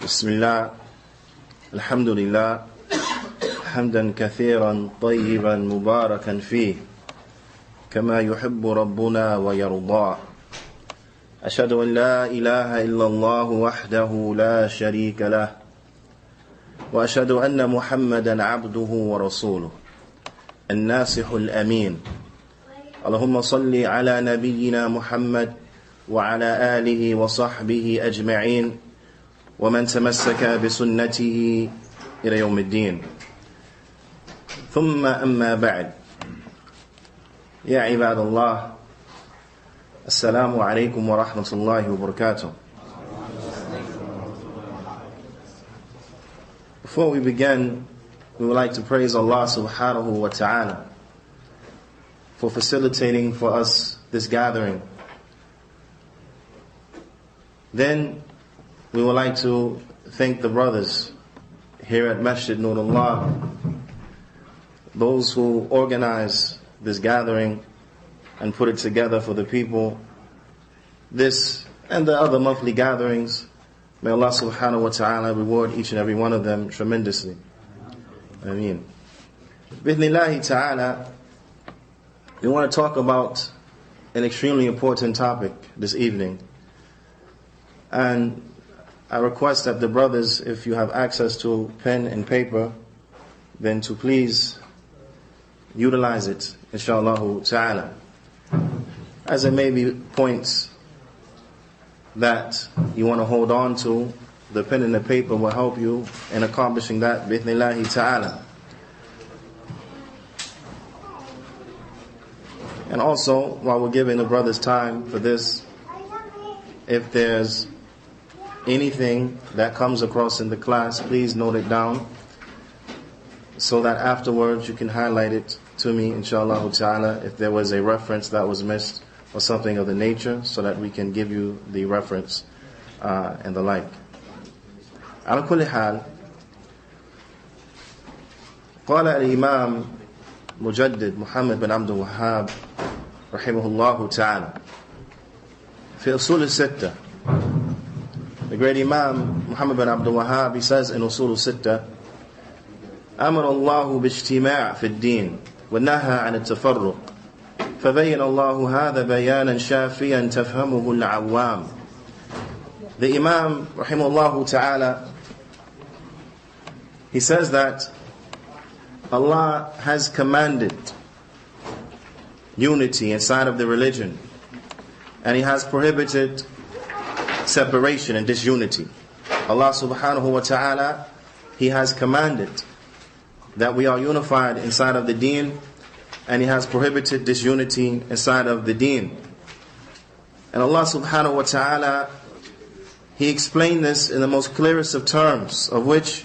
بسم الله الحمد لله حمدا كثيرا طيبا مباركا فيه كما يحب ربنا ويرضى أشهد أن لا إله إلا الله وحده لا شريك له وأشهد أن محمدا عبده ورسوله الناصح الأمين اللهم صل على نبينا محمد وعلى آله وصحبه أجمعين ومن تمسك بسنته إلى يوم الدين ثم أما بعد يا عباد الله السلام عليكم ورحمة الله وبركاته. Before we begin, we would like to praise Allah subhanahu wa ta'ala for facilitating for us this gathering. Then we would like to thank the brothers here at Masjid NurAllah, those who organize this gathering and put it together for the people, this and the other monthly gatherings. May Allah subhanahu wa ta'ala reward each and every one of them tremendously. Ameen. Bithnillahi ta'ala, we want to talk about an extremely important topic this evening. And I request that the brothers, if you have access to pen and paper, then to please utilize it, inshallah ta'ala. As there may be points that you want to hold on to, the pen and the paper will help you in accomplishing that, bi'ithnillahi ta'ala. And also, while we're giving the brothers time for this, if there's anything that comes across in the class, please note it down so that afterwards you can highlight it to me, inshallah ta'ala, if there was a reference that was missed or something of the nature, so that we can give you the reference and the like. على كل حال قال الإمام مجدد محمد بن عبد الوهاب رحمه الله تعالى في أصول الستة. The great Imam Muhammad bin Abdul Wahhab, he says in Usul al-Sittah, أمر الله باجتماع في الدين ونهى عن التفرق فبين الله هذا بيانا شافيا تفهمه العوام. The Imam rahimahullah ta'ala, he says that Allah has commanded unity inside of the religion, and He has prohibited separation and disunity. Allah subhanahu wa ta'ala, He has commanded that we are unified inside of the deen, and He has prohibited disunity inside of the deen. And Allah subhanahu wa ta'ala, He explained this in the most clearest of terms, of which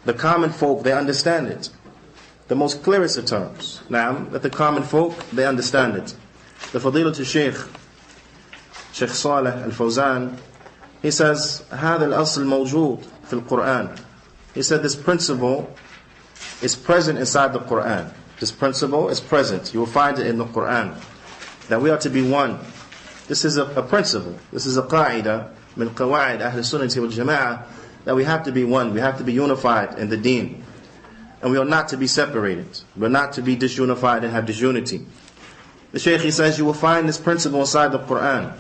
the common folk, they understand it. The most clearest of terms. Now, that the common folk, they understand it. The Fadilatul Sheikh Saleh Al-Fawzan, he says, هذا الأصل موجود في القرآن. He said this principle is present inside the Qur'an. This principle is present. You will find it in the Qur'an. That we are to be one. This is a principle. This is a qa'idah min qawa'id Ahl Sunnati wal Jama'ah, that we have to be one. We have to be unified in the deen. And we are not to be separated. We are not to be disunified and have disunity. The Shaykh, he says, you will find this principle inside the Qur'an.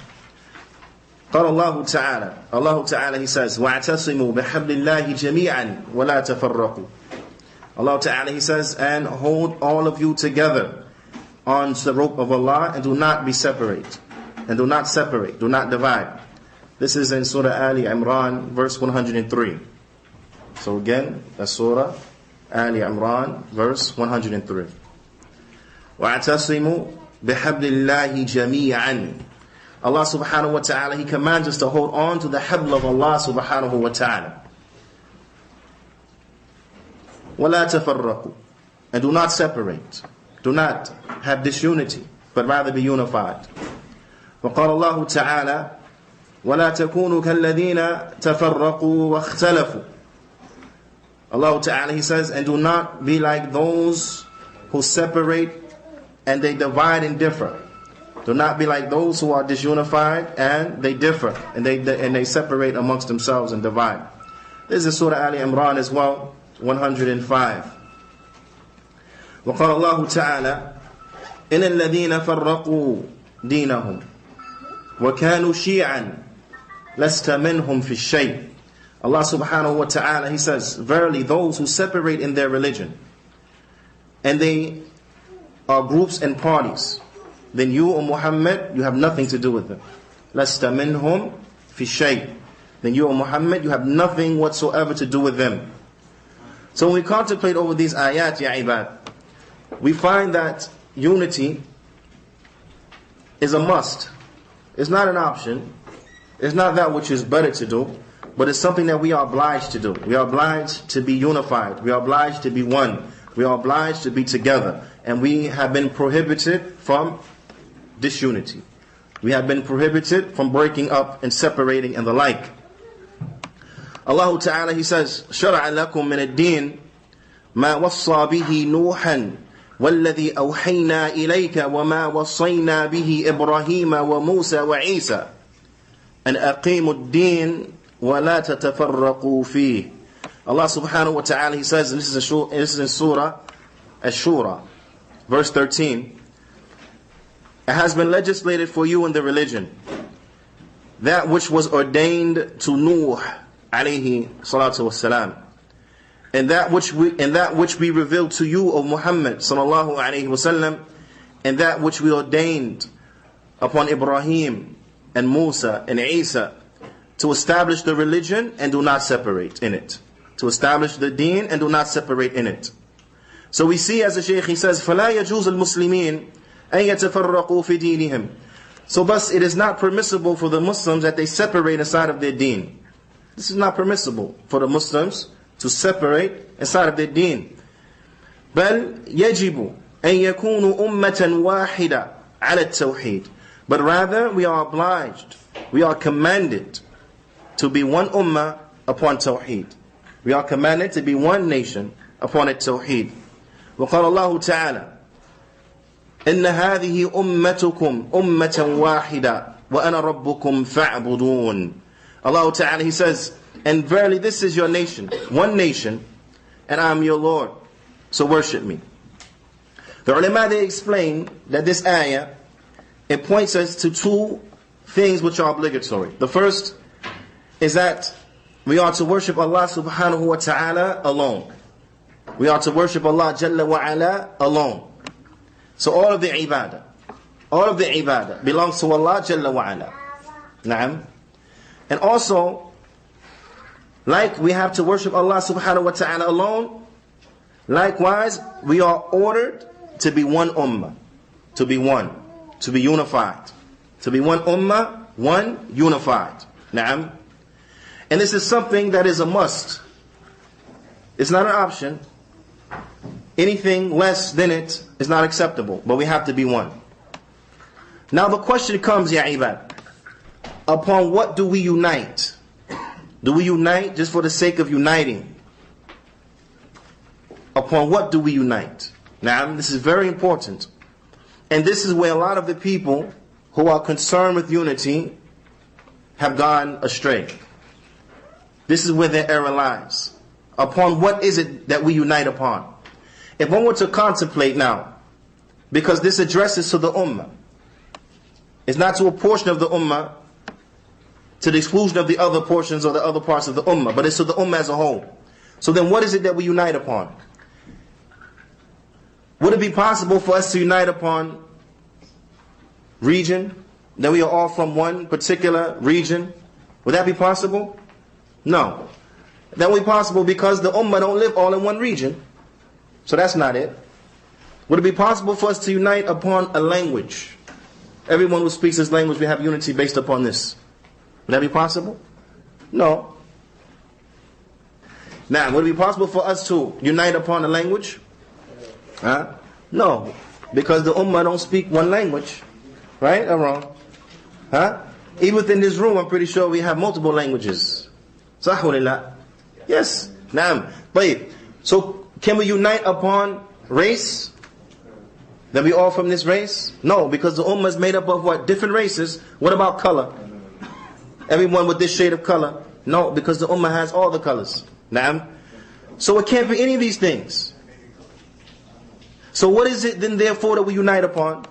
قال الله تعالى, Allah Ta'ala, He says, وَاعْتَصِمُوا بِحَبْلِ اللَّهِ جَمِيعًا وَلَا تَفَرَّقُوا. Allah Ta'ala, He says, and hold all of you together on the rope of Allah, and do not be separate. And do not separate, do not divide. This is in Surah Ali Imran, verse 103. So again, that's Surah Ali Imran, verse 103. وَاعْتَصِمُوا بِحَبْلِ اللَّهِ جَمِيعًا. Allah subhanahu wa ta'ala, He commands us to hold on to the habl of Allah subhanahu wa ta'ala. وَلَا تَفَرَّقُوا. And do not separate. Do not have disunity, but rather be unified. وَقَالَ اللَّهُ تَعَالَى وَلَا تَكُونُوا كَالَّذِينَ تَفَرَّقُوا وَاخْتَلَفُوا. Allah Ta'ala, He says, and do not be like those who separate and they divide and differ. Do not be like those who are disunified and they differ and they separate amongst themselves and divide. This is Surah Ali Imran as well, 105. وقال الله تعالى إن الذين فرقوا دينهم وكانوا شيعا لست منهم في الشيء. Allah subhanahu wa ta'ala, He says, verily those who separate in their religion and they are groups and parties, then you, O Muhammad, you have nothing to do with them. لست منهم في شيء. Then you, O Muhammad, you have nothing whatsoever to do with them. So when we contemplate over these ayat, ya ibad, we find that unity is a must. It's not an option. It's not that which is better to do, but it's something that we are obliged to do. We are obliged to be unified. We are obliged to be one. We are obliged to be together. And we have been prohibited from disunity. We have been prohibited from breaking up and separating and the like. Allah Ta'ala, He says, شَرَعَ لَكُم مِّنَ الدِّينِ مَا وَصَّى بِهِ نُوحًا وَالَّذِي أَوْحَيْنَا إِلَيْكَ وَمَا وَصَّيْنَا بِهِ إِبْرَاهِيمَ وَمُوسَى وَعِيسَى أَنْ أَقِيمُوا الدِّينَ وَلَا تَتَفَرَّقُوا فِيهِ. Allah Subhanahu wa Ta'ala, He says, and this is in Surah Ash-Shura, verse 13, it has been legislated for you in the religion that which was ordained to Nuh alayhi salatu wassalam, and that which we revealed to you, O Muhammad sallallahu alayhi wasallam, and that which we ordained upon Ibrahim and Musa and Isa, to establish the religion and do not separate in it. To establish the deen and do not separate in it. So we see, as the Shaykh, he says, فَلَا يَجُوزُ الْمُسْلِمِينَ أَن يَتَفَرَّقُوا فِي دِينِهِمْ. So thus it is not permissible for the Muslims that they separate inside of their deen. This is not permissible for the Muslims to separate inside of their deen. بَلْ يَجِبُ أَن يَكُونُوا أُمَّةً وَاحِدًا عَلَى التَّوْحِيدِ. But rather we are obliged, we are commanded to be one ummah upon tawheed. We are commanded to be one nation upon it tawheed. وقال الله تعالى إن هذه أمتكم أمة واحدة وأنا ربكم فاعبدون. Allah Ta'ala, He says, and verily this is your nation, one nation, and I am your Lord, so worship me. The ulama, they explain that this ayah, it points us to two things which are obligatory. The first is that we are to worship Allah subhanahu wa ta'ala alone. We are to worship Allah Jalla wa ala alone. So all of the ibadah belongs to Allah Jalla wa ala. Naam. And also, like we have to worship Allah subhanahu wa ta'ala alone, likewise, we are ordered to be one ummah, to be one, to be unified. To be one ummah, one unified. Naam. And this is something that is a must. It's not an option. Anything less than it is not acceptable. But we have to be one. Now the question comes, ya ibad, upon what do we unite? Do we unite just for the sake of uniting? Upon what do we unite? Now this is very important. And this is where a lot of the people who are concerned with unity have gone astray. This is where their error lies. Upon what is it that we unite upon? If one were to contemplate now, because this addresses to the ummah, it's not to a portion of the ummah, to the exclusion of the other portions or the other parts of the ummah, but it's to the ummah as a whole. So then what is it that we unite upon? Would it be possible for us to unite upon region? That we are all from one particular region? Would that be possible? No. That would be possible because the ummah don't live all in one region. So that's not it. Would it be possible for us to unite upon a language? Everyone who speaks this language, we have unity based upon this. Would that be possible? No. Now, would it be possible for us to unite upon a language? No. Because the ummah don't speak one language. Right or wrong? Even within this room, I'm pretty sure we have multiple languages. Sahulillah. Yes. Naam. So, can we unite upon race? That we all from this race? No, because the ummah is made up of what? Different races. What about color? Everyone with this shade of color. No, because the ummah has all the colors. Naam. So it can't be any of these things. So what is it then therefore that we unite upon?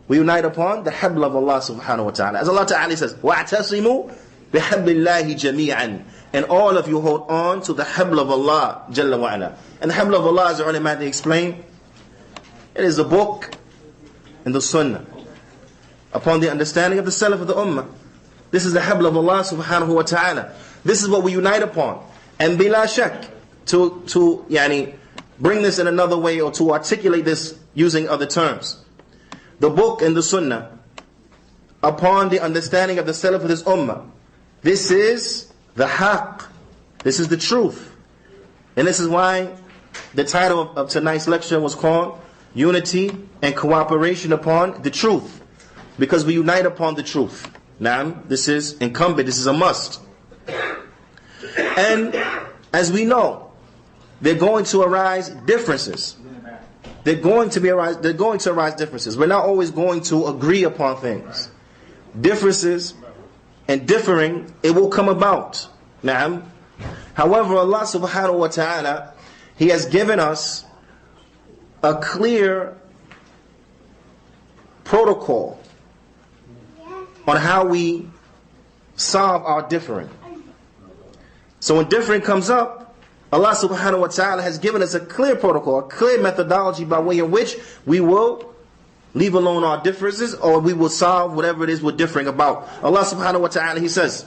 We unite upon the habl of Allah subhanahu wa ta'ala. As Allah ta'ala says, وَاعْتَصِمُوا بِحَبْلِ اللَّهِ جَمِيعًا. And all of you hold on to the habl of Allah Jalla wa ala. And the habl of Allah, as the ulama they explain, it is the book and the sunnah upon the understanding of the Salaf of the ummah. This is the habl of Allah subhanahu wa ta'ala. This is what we unite upon. And bila shak, to bring this in another way, or to articulate this using other terms. The book and the sunnah, upon the understanding of the Salaf of this ummah, this is the haqq. This is the truth. And this is why the title of tonight's lecture was called Unity and Cooperation Upon the Truth. Because we unite upon the truth. Now, this is incumbent, this is a must. And as we know, they're going to arise differences. They're going to arise differences. We're not always going to agree upon things. Differences and differing, it will come about. Naam. However, Allah subhanahu wa ta'ala, He has given us a clear protocol on how we solve our differing. So when differing comes up, Allah subhanahu wa ta'ala has given us a clear protocol, a clear methodology by way in which we will leave alone our differences, or we will solve whatever it is we're differing about. Allah subhanahu wa ta'ala, He says,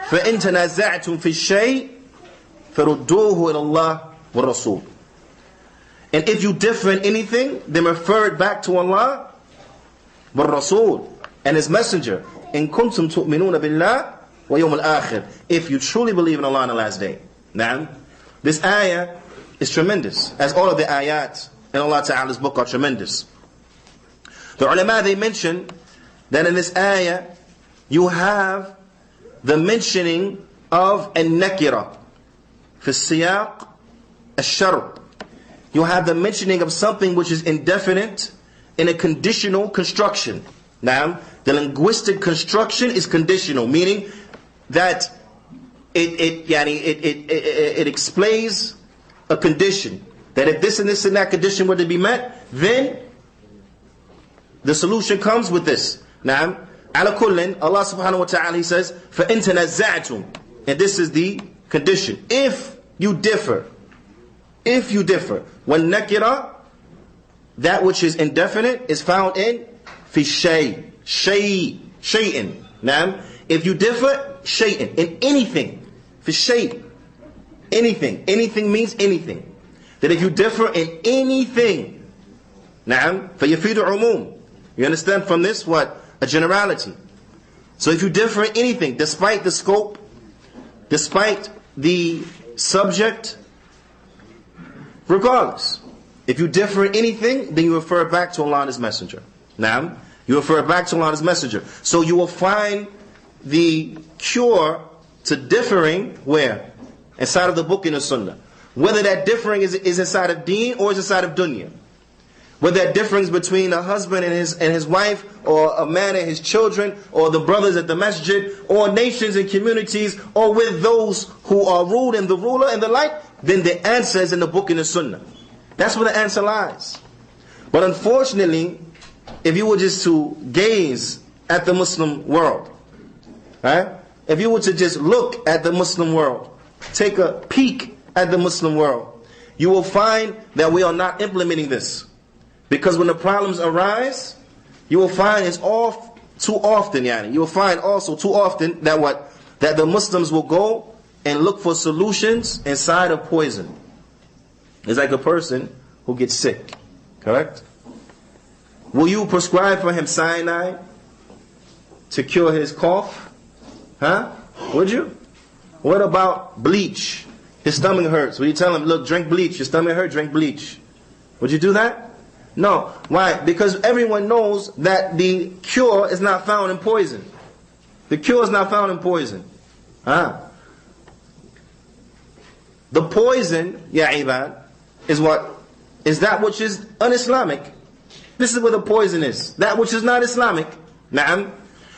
فَإِن تَنَازَعْتُمْ فِي الشَّيْءِ فَرُدُّوهُ إِلَى اللَّهِ وَالرَّسُولِ. And if you differ in anything, then refer it back to Allah, وَالرَّسُولِ, and His Messenger. إِن كُنْتُمْ تُؤْمِنُونَ بِاللَّهِ وَيَوْمِ الْآخِرِ. If you truly believe in Allah on the last day. Now, this ayah is tremendous, as all of the ayat in Allah Ta'ala's book are tremendous. The ulama, they mention that in this ayah, you have the mentioning of an-nakira fi siyaq ash-shart. You have the mentioning of something which is indefinite in a conditional construction. Now, the linguistic construction is conditional, meaning that it explains a condition. That if this and this and that condition were to be met, then the solution comes with this. Now, ala kullin, Allah subhanahu wa ta'ala, He says, فَإِن تَنَازَعْتُمْ. And this is the condition. If you differ, when nakira, that which is indefinite, is found in fi shay'in. Now, if you differ, shay'in, in anything, fi shay', anything means anything. That if you differ in anything, na'am, فَيَفِيدُ umum. You understand from this what? A generality. So if you differ in anything, despite the scope, despite the subject, regardless, if you differ in anything, then you refer it back to Allah and His Messenger. Now, you refer it back to Allah and His Messenger. So you will find the cure to differing where? Inside of the book and the sunnah. Whether that differing is inside of deen or is inside of dunya. Whether that difference between a husband and his wife, or a man and his children, or the brothers at the masjid, or nations and communities, or with those who are ruled and the ruler and the like, then the answer is in the book and the sunnah. That's where the answer lies. But unfortunately, if you were just to gaze at the Muslim world, right? If you were to just look at the Muslim world, take a peek at the Muslim world, you will find that we are not implementing this. Because when the problems arise, you will find it's all too often, you will find also too often that that the Muslims will go and look for solutions inside of poison. It's like a person who gets sick, correct? Will you prescribe for him cyanide to cure his cough? Huh? Would you? What about bleach? His stomach hurts. Will you tell him, look, drink bleach, your stomach hurts, drink bleach? Would you do that? No. Why? Because everyone knows that the cure is not found in poison. The cure is not found in poison. The poison, ya ibad, is what? Is that which is un-Islamic. This is where the poison is. That which is not Islamic. Na'am.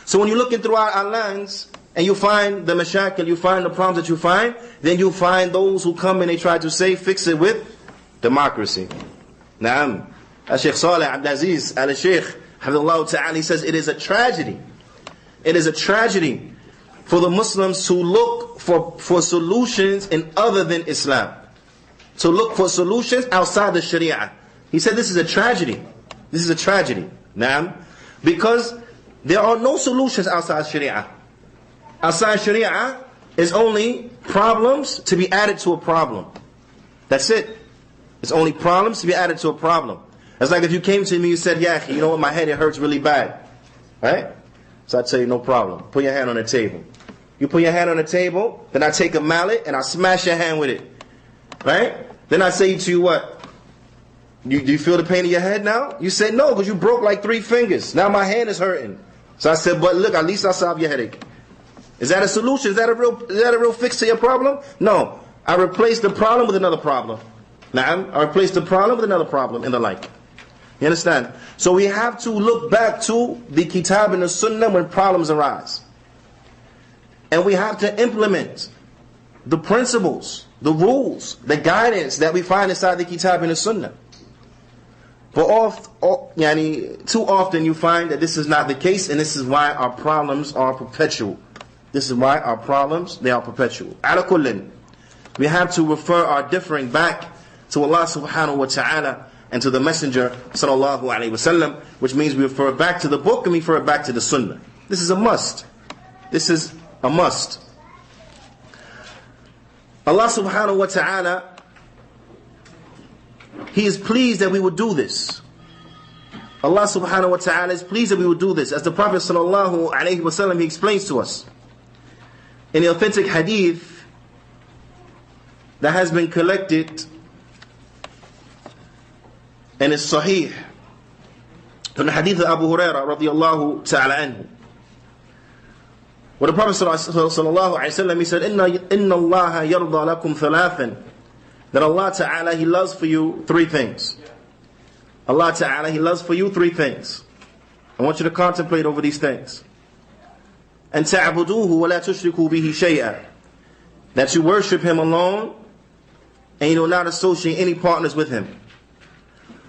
So when you're looking throughout our lands, and you find the mashakil, you find the problems that you find, then you find those who come and they try to say, fix it with democracy. Naam. Shaykh Saleh Abdulaziz al-Shaykh, Hafidhullah Ta'ala, he says, it is a tragedy. It is a tragedy for the Muslims to look for solutions in other than Islam. To look for solutions outside the Sharia. He said this is a tragedy. This is a tragedy. Naam. Because there are no solutions outside Sharia. Outside Sharia is only problems to be added to a problem. That's it. It's only problems to be added to a problem. It's like if you came to me and you said, yeah, you know what, my head, it hurts really bad. Right? So I tell you, no problem. Put your hand on the table. You put your hand on the table, then I take a mallet and I smash your hand with it. Right? Then I say to you what? Do you feel the pain in your head now? You say no, because you broke like 3 fingers. Now my hand is hurting. So I said, but look, at least I solved your headache. Is that a solution? Is that a real fix to your problem? No. I replaced the problem with another problem. Now, I replaced the problem with another problem and the like. You understand? So we have to look back to the Kitab and the Sunnah when problems arise. And we have to implement the principles, the rules, the guidance that we find inside the Kitab and the Sunnah. But too often you find that this is not the case, and this is why our problems are perpetual. This is why our problems, they are perpetual. Ala kullin, we have to refer our differing back to Allah subhanahu wa ta'ala and to the Messenger sallallahu alayhi wa sallam, which means we refer back to the book and we refer back to the Sunnah. This is a must. This is a must. Allah subhanahu wa ta'ala, He is pleased that we would do this. Allah subhanahu wa ta'ala is pleased that we would do this. As the Prophet sallallahu alayhi wa sallam, he explains to us in the authentic hadith that has been collected and is sahih from the hadith of Abu Hurairah radiyallahu ta'ala anhu, where the Prophet sallallahu alayhi wa sallam, he said, Inna Allah yarda lakum thalathan, that Allah ta'ala, He loves for you 3 things. Allah ta'ala, He loves for you 3 things. I want you to contemplate over these things. And ta'buduhu wa la tushriku bihi shay'a, that you worship Him alone and you do not associate any partners with Him.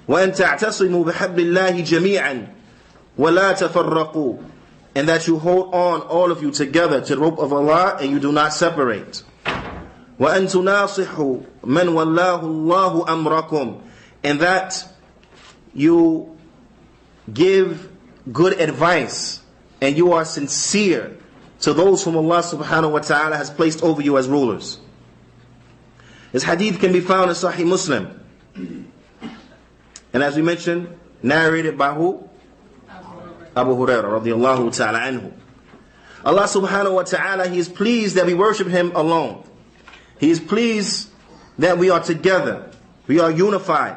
Wa an ta'tasimu bihablillahi jami'an wa la tafarraqu, and that you hold on, all of you, together to the rope of Allah and you do not separate. وَأَن تُنَاصِحُوا مَنْ وَاللَّهُ اللَّهُ أَمْرَكُمْ, and that you give good advice and you are sincere to those whom Allah subhanahu wa ta'ala has placed over you as rulers. This hadith can be found in Sahih Muslim, and as we mentioned, narrated by who? Abu Hurairah radiyallahu ta'ala anhu. Allah subhanahu wa ta'ala, He is pleased that we worship Him alone. He is pleased that we are together, we are unified,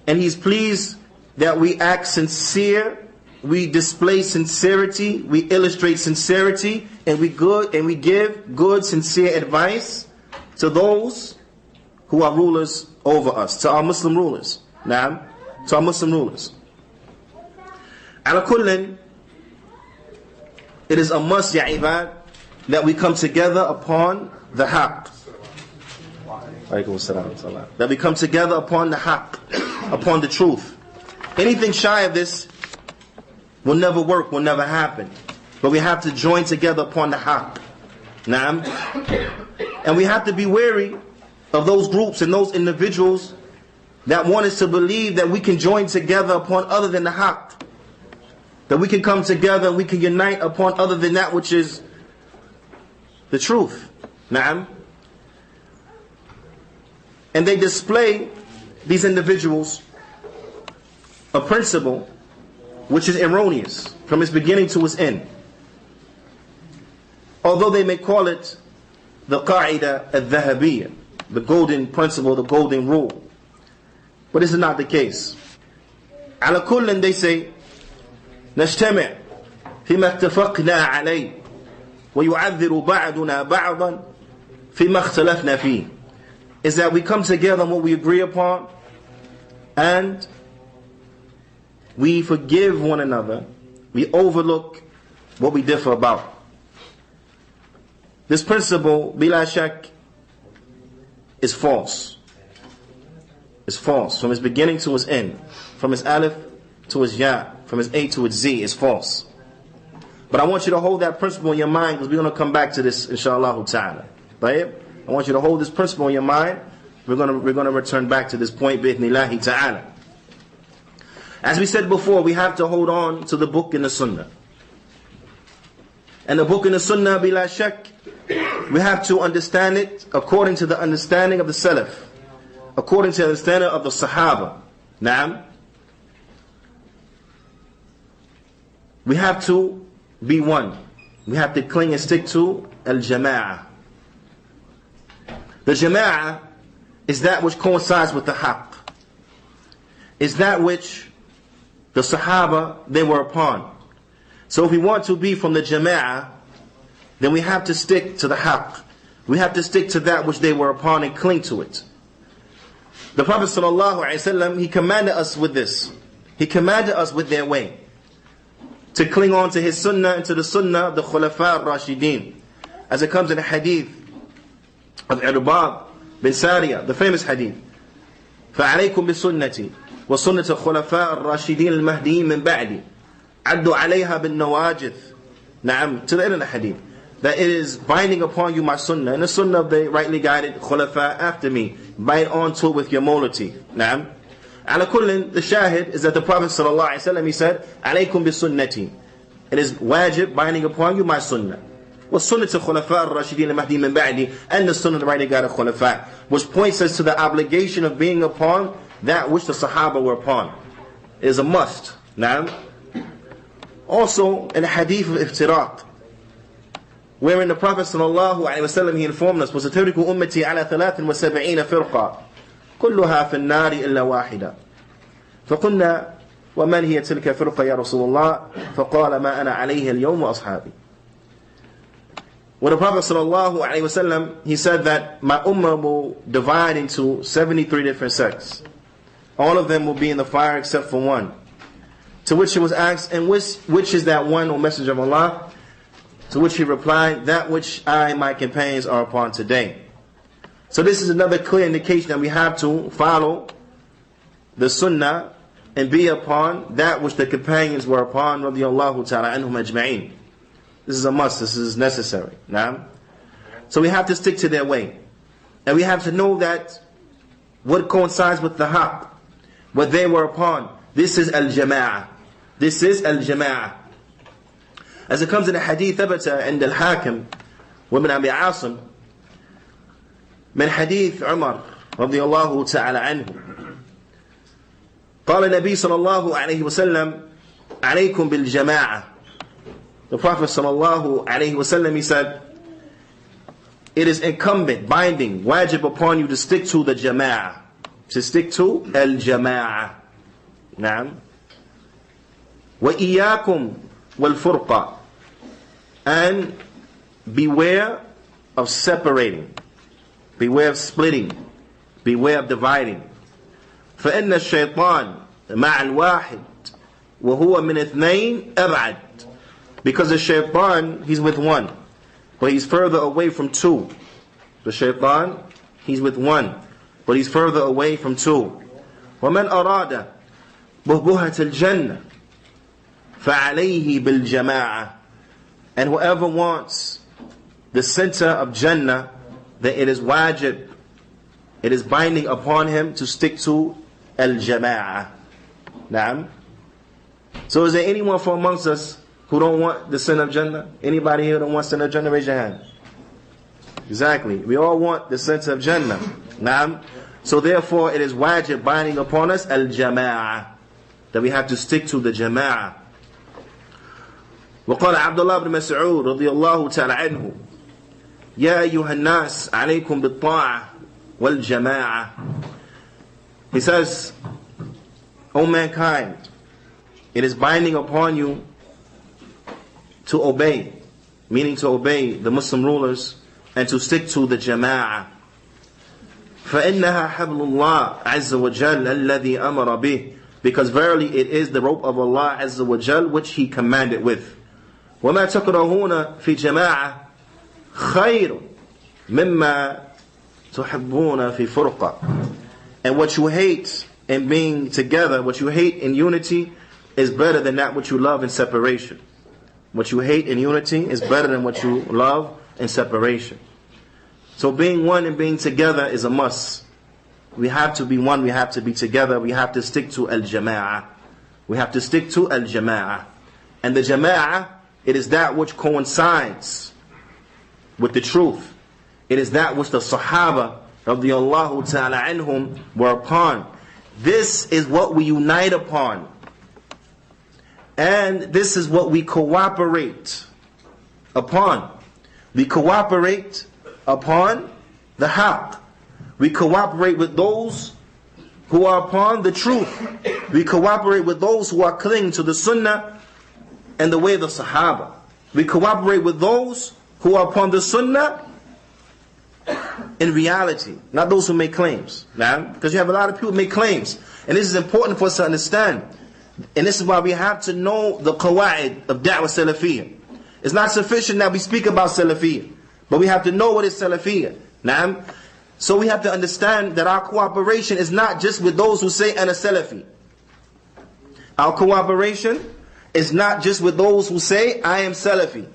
and He is pleased that we act sincere, we display sincerity, we illustrate sincerity, and we give good, sincere advice to those who are rulers over us, to our Muslim rulers. Naam, to our Muslim rulers. Ala kullin, it is a must, ya ibad, that we come together upon the Haqq. That we come together upon the Haqq, upon the truth. Anything shy of this will never work, will never happen. But we have to join together upon the Haqq. Naam. And we have to be wary of those groups and those individuals that want us to believe that we can join together upon other than the Haqq. That we can come together and we can unite upon other than that which is the truth. Naam. And they display, these individuals, a principle which is erroneous from its beginning to its end. Although they may call it the Qa'ida al-Dhahabiyya, the golden principle, the golden rule. But this is not the case. Ala kullin, they say, نجتمع فيما اتفقنا عليه ويعذر بعضنا بعضا فيما اختلفنا فيه, is that we come together on what we agree upon and we forgive one another, we overlook what we differ about. This principle, bila shak, is false. It's false. From its beginning to its end. From its alif to its ya. From its A to its Z. It's false. But I want you to hold that principle in your mind, because we're going to come back to this, inshallah ta'ala. Right? I want you to hold this principle in your mind. We're going to return back to this point, bi'ithnillahi ta'ala. As we said before, we have to hold on to the book and the sunnah. And the book and the sunnah, bila shak, we have to understand it according to the understanding of the Salaf, according to the understanding of the Sahaba. Naam. We have to be one. We have to cling and stick to al-jama'ah. The jama'ah is that which coincides with the haqq. Is that which the Sahaba, they were upon. So if we want to be from the jama'ah, then we have to stick to the haqq. We have to stick to that which they were upon and cling to it. The Prophet ﷺ, he commanded us with this. He commanded us with their way. To cling on to his sunnah and to the sunnah of the Khulafa al-Rashideen. As it comes in the hadith of Irbad bin Sariyah, the famous hadith. فَعَلَيْكُمْ بِسُنَّتِي وَسُنَّةَ الخُّلَفَاءِ الرَّاشِدِينَ الْمَهْدِيِّينَ مِنْ بَعْدِي عَدُّوا عَلَيْهَا بِالنَّوَاجِذِ. Na'am, to the end of the hadith. That it is binding upon you my sunnah, and the sunnah of the rightly guided khulafa after me. Bind on to it with your molity. Na'am. Ala kullin, the shahid is that the Prophet ﷺ, he said, alaykum bi sunnati. It is wajib, binding upon you my sunnah. وَالسُنَّةِ الخُّلَفَاءِ الرَّاشِدِينَ الْمَهْدِيِّينَ مِنْ بَعْدِي, and the sunnah of the rightly guided khulafa, which points us to the obligation of being upon that which the Sahaba were upon. It is a must. Na'am. Also, in the hadith of iftiraq, wherein the Prophet ﷺ, he informed us, وَسَتَرِكُ أُمَّتِي عَلَى 73 فِرْقَةً كلها في النار إلا واحدة فقلنا ومن هي تلك فرقة يا رسول الله فقال ما أنا عليه اليوم وأصحابي. When the Prophet ﷺ, he said that my ummah will divide into 73 different sects. All of them will be in the fire except for one. To which it was asked, and which is that one, O Messenger of Allah? To which he replied, that which I and my companions are upon today. So this is another clear indication that we have to follow the sunnah and be upon that which the companions were upon, radiyallahu ta'ala anhum ajma'in. This is a must, this is necessary. Nah? So we have to stick to their way. And we have to know that what coincides with the haqq, what they were upon, this is al-jama'ah. This is al-jama'ah. As it comes in the hadith, ثبت عند الحاكم وابن أبي عاصم من حديث عمر رضي الله تعالى عنه قال النبي صلى الله عليه وسلم عليكم بالجماعة. The Prophet صلى الله عليه وسلم, he said, it is incumbent, binding, wajib upon you to stick to the jama'ah, to stick to al-jama'ah. نعم. وإياكم والفرقة, and beware of separating, beware of splitting, beware of dividing. فإن الشيطان مع الواحد وهو من اثنين أبعد. Because the shaitan, he's with one, but he's further away from two. The shaitan, he's with one, but he's further away from two. ومن أراد بهبهة الجنة فعليه بالجماعة. And whoever wants the center of Jannah, then it is wajib, it is binding upon him to stick to al-jama'ah. Naam. So is there anyone from amongst us who don't want the center of Jannah? Anybody here don't want center of Jannah? Raise your hand. Exactly. We all want the center of Jannah. Naam. So therefore it is wajib, binding upon us al-jama'ah, that we have to stick to the jama'ah. وقال عبد الله بن مسعود رضي الله تعالى عنه يا أيها الناس عليكم بالطاعة والجماعة. He says, O mankind, it is binding upon you to obey, meaning to obey the Muslim rulers and to stick to the jama'ah. فإنها حبل الله عز وجل الذي أمر به. Because verily it is the rope of Allah Azza wa Jal which He commanded with. وَمَا تَكْرَهُونَ فِي جَمَاعَةٍ خَيْرٌ مِمَّا تُحِبُّونَ فِي فُرْقَةٍ. And what you hate in being together, what you hate in unity, is better than that which you love in separation. What you hate in unity is better than what you love in separation. So being one and being together is a must. We have to be one, we have to be together, we have to stick to al-jama'ah. We have to stick to al-jama'ah. And the jama'ah, it is that which coincides with the truth. It is that which the Sahaba radiyallahu ta'ala anhum were upon. This is what we unite upon. And this is what we cooperate upon. We cooperate upon the Haqq. We cooperate with those who are upon the truth. We cooperate with those who are clinging to the Sunnah and the way of the Sahaba. We cooperate with those who are upon the Sunnah in reality, not those who make claims. Now, because you have a lot of people who make claims. And this is important for us to understand. And this is why we have to know the qawa'id of da'wah salafiyya. It's not sufficient that we speak about salafiyya, but we have to know what is salafiyya. Now, so we have to understand that our cooperation is not just with those who say ana salafi. Our cooperation is not just with those who say I am salafi.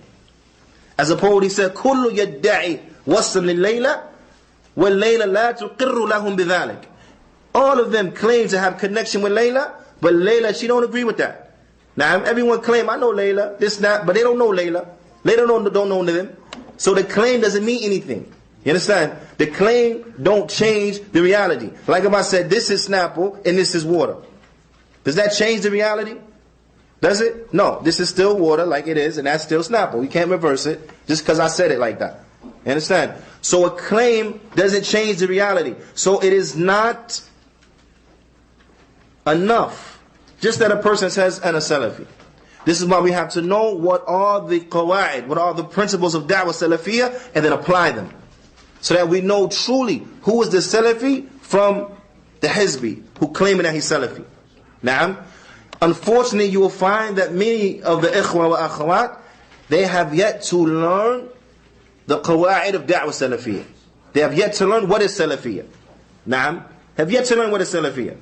As a poet, he said, كُلُّ يَدَّعِي وَصْلٍ لِلَّيْلَةِ وَاللَّيْلَ لَا تُقِرُّ لَهُمْ بِذَلِكَ. All of them claim to have connection with Layla, but Layla, she don't agree with that. Now, everyone claim, I know Layla, this, that, but they don't know Layla. Layla don't know them. So the claim doesn't mean anything. You understand? The claim don't change the reality. Like if I said, this is Snapple and this is water. Does that change the reality? Does it? No. This is still water like it is, and that's still Snapple. You can't reverse it just because I said it like that. You understand? So a claim doesn't change the reality. So it is not enough just that a person says, ana Salafi. This is why we have to know what are the qawa'id, what are the principles of da'wah salafiyah, and then apply them. So that we know truly who is the Salafi from the Hizbi, who claiming that he's Salafi. Now, unfortunately, you will find that many of the ikhwa wa akhawat, they have yet to learn the qawa'id of da'wah salafiyah. They have yet to learn what is salafiyah. Naam, have yet to learn what is salafiyah.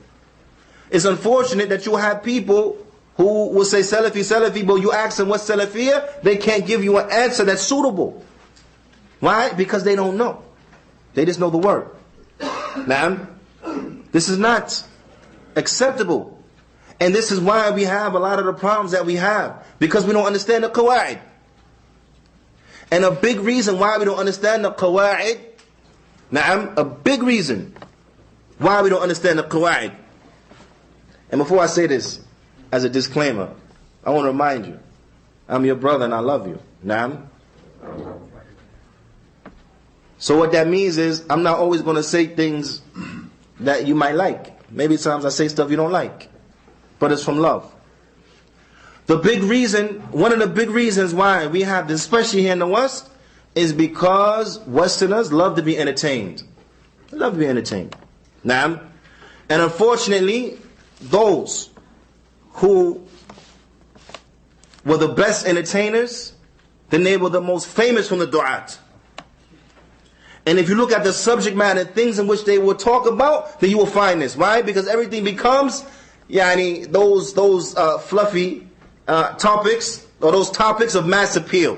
It's unfortunate that you have people who will say Salafi, Salafi, but you ask them what's salafiyah, they can't give you an answer that's suitable. Why? Because they don't know. They just know the word. Naam, this is not acceptable. And this is why we have a lot of the problems that we have. Because we don't understand the qawa'id. And a big reason why we don't understand the qawa'id, a big reason why we don't understand the qawa'id. And before I say this, as a disclaimer, I want to remind you, I'm your brother and I love you. Naam. So what that means is, I'm not always going to say things that you might like. Maybe sometimes I say stuff you don't like. But it's from love. The big reason, one of the big reasons why we have this, especially here in the West, is because Westerners love to be entertained. They love to be entertained. Now, and unfortunately, those who were the best entertainers, then they were the most famous from the du'at. And if you look at the subject matter, things in which they will talk about, then you will find this. Why? Because everything becomes those fluffy topics, or those topics of mass appeal.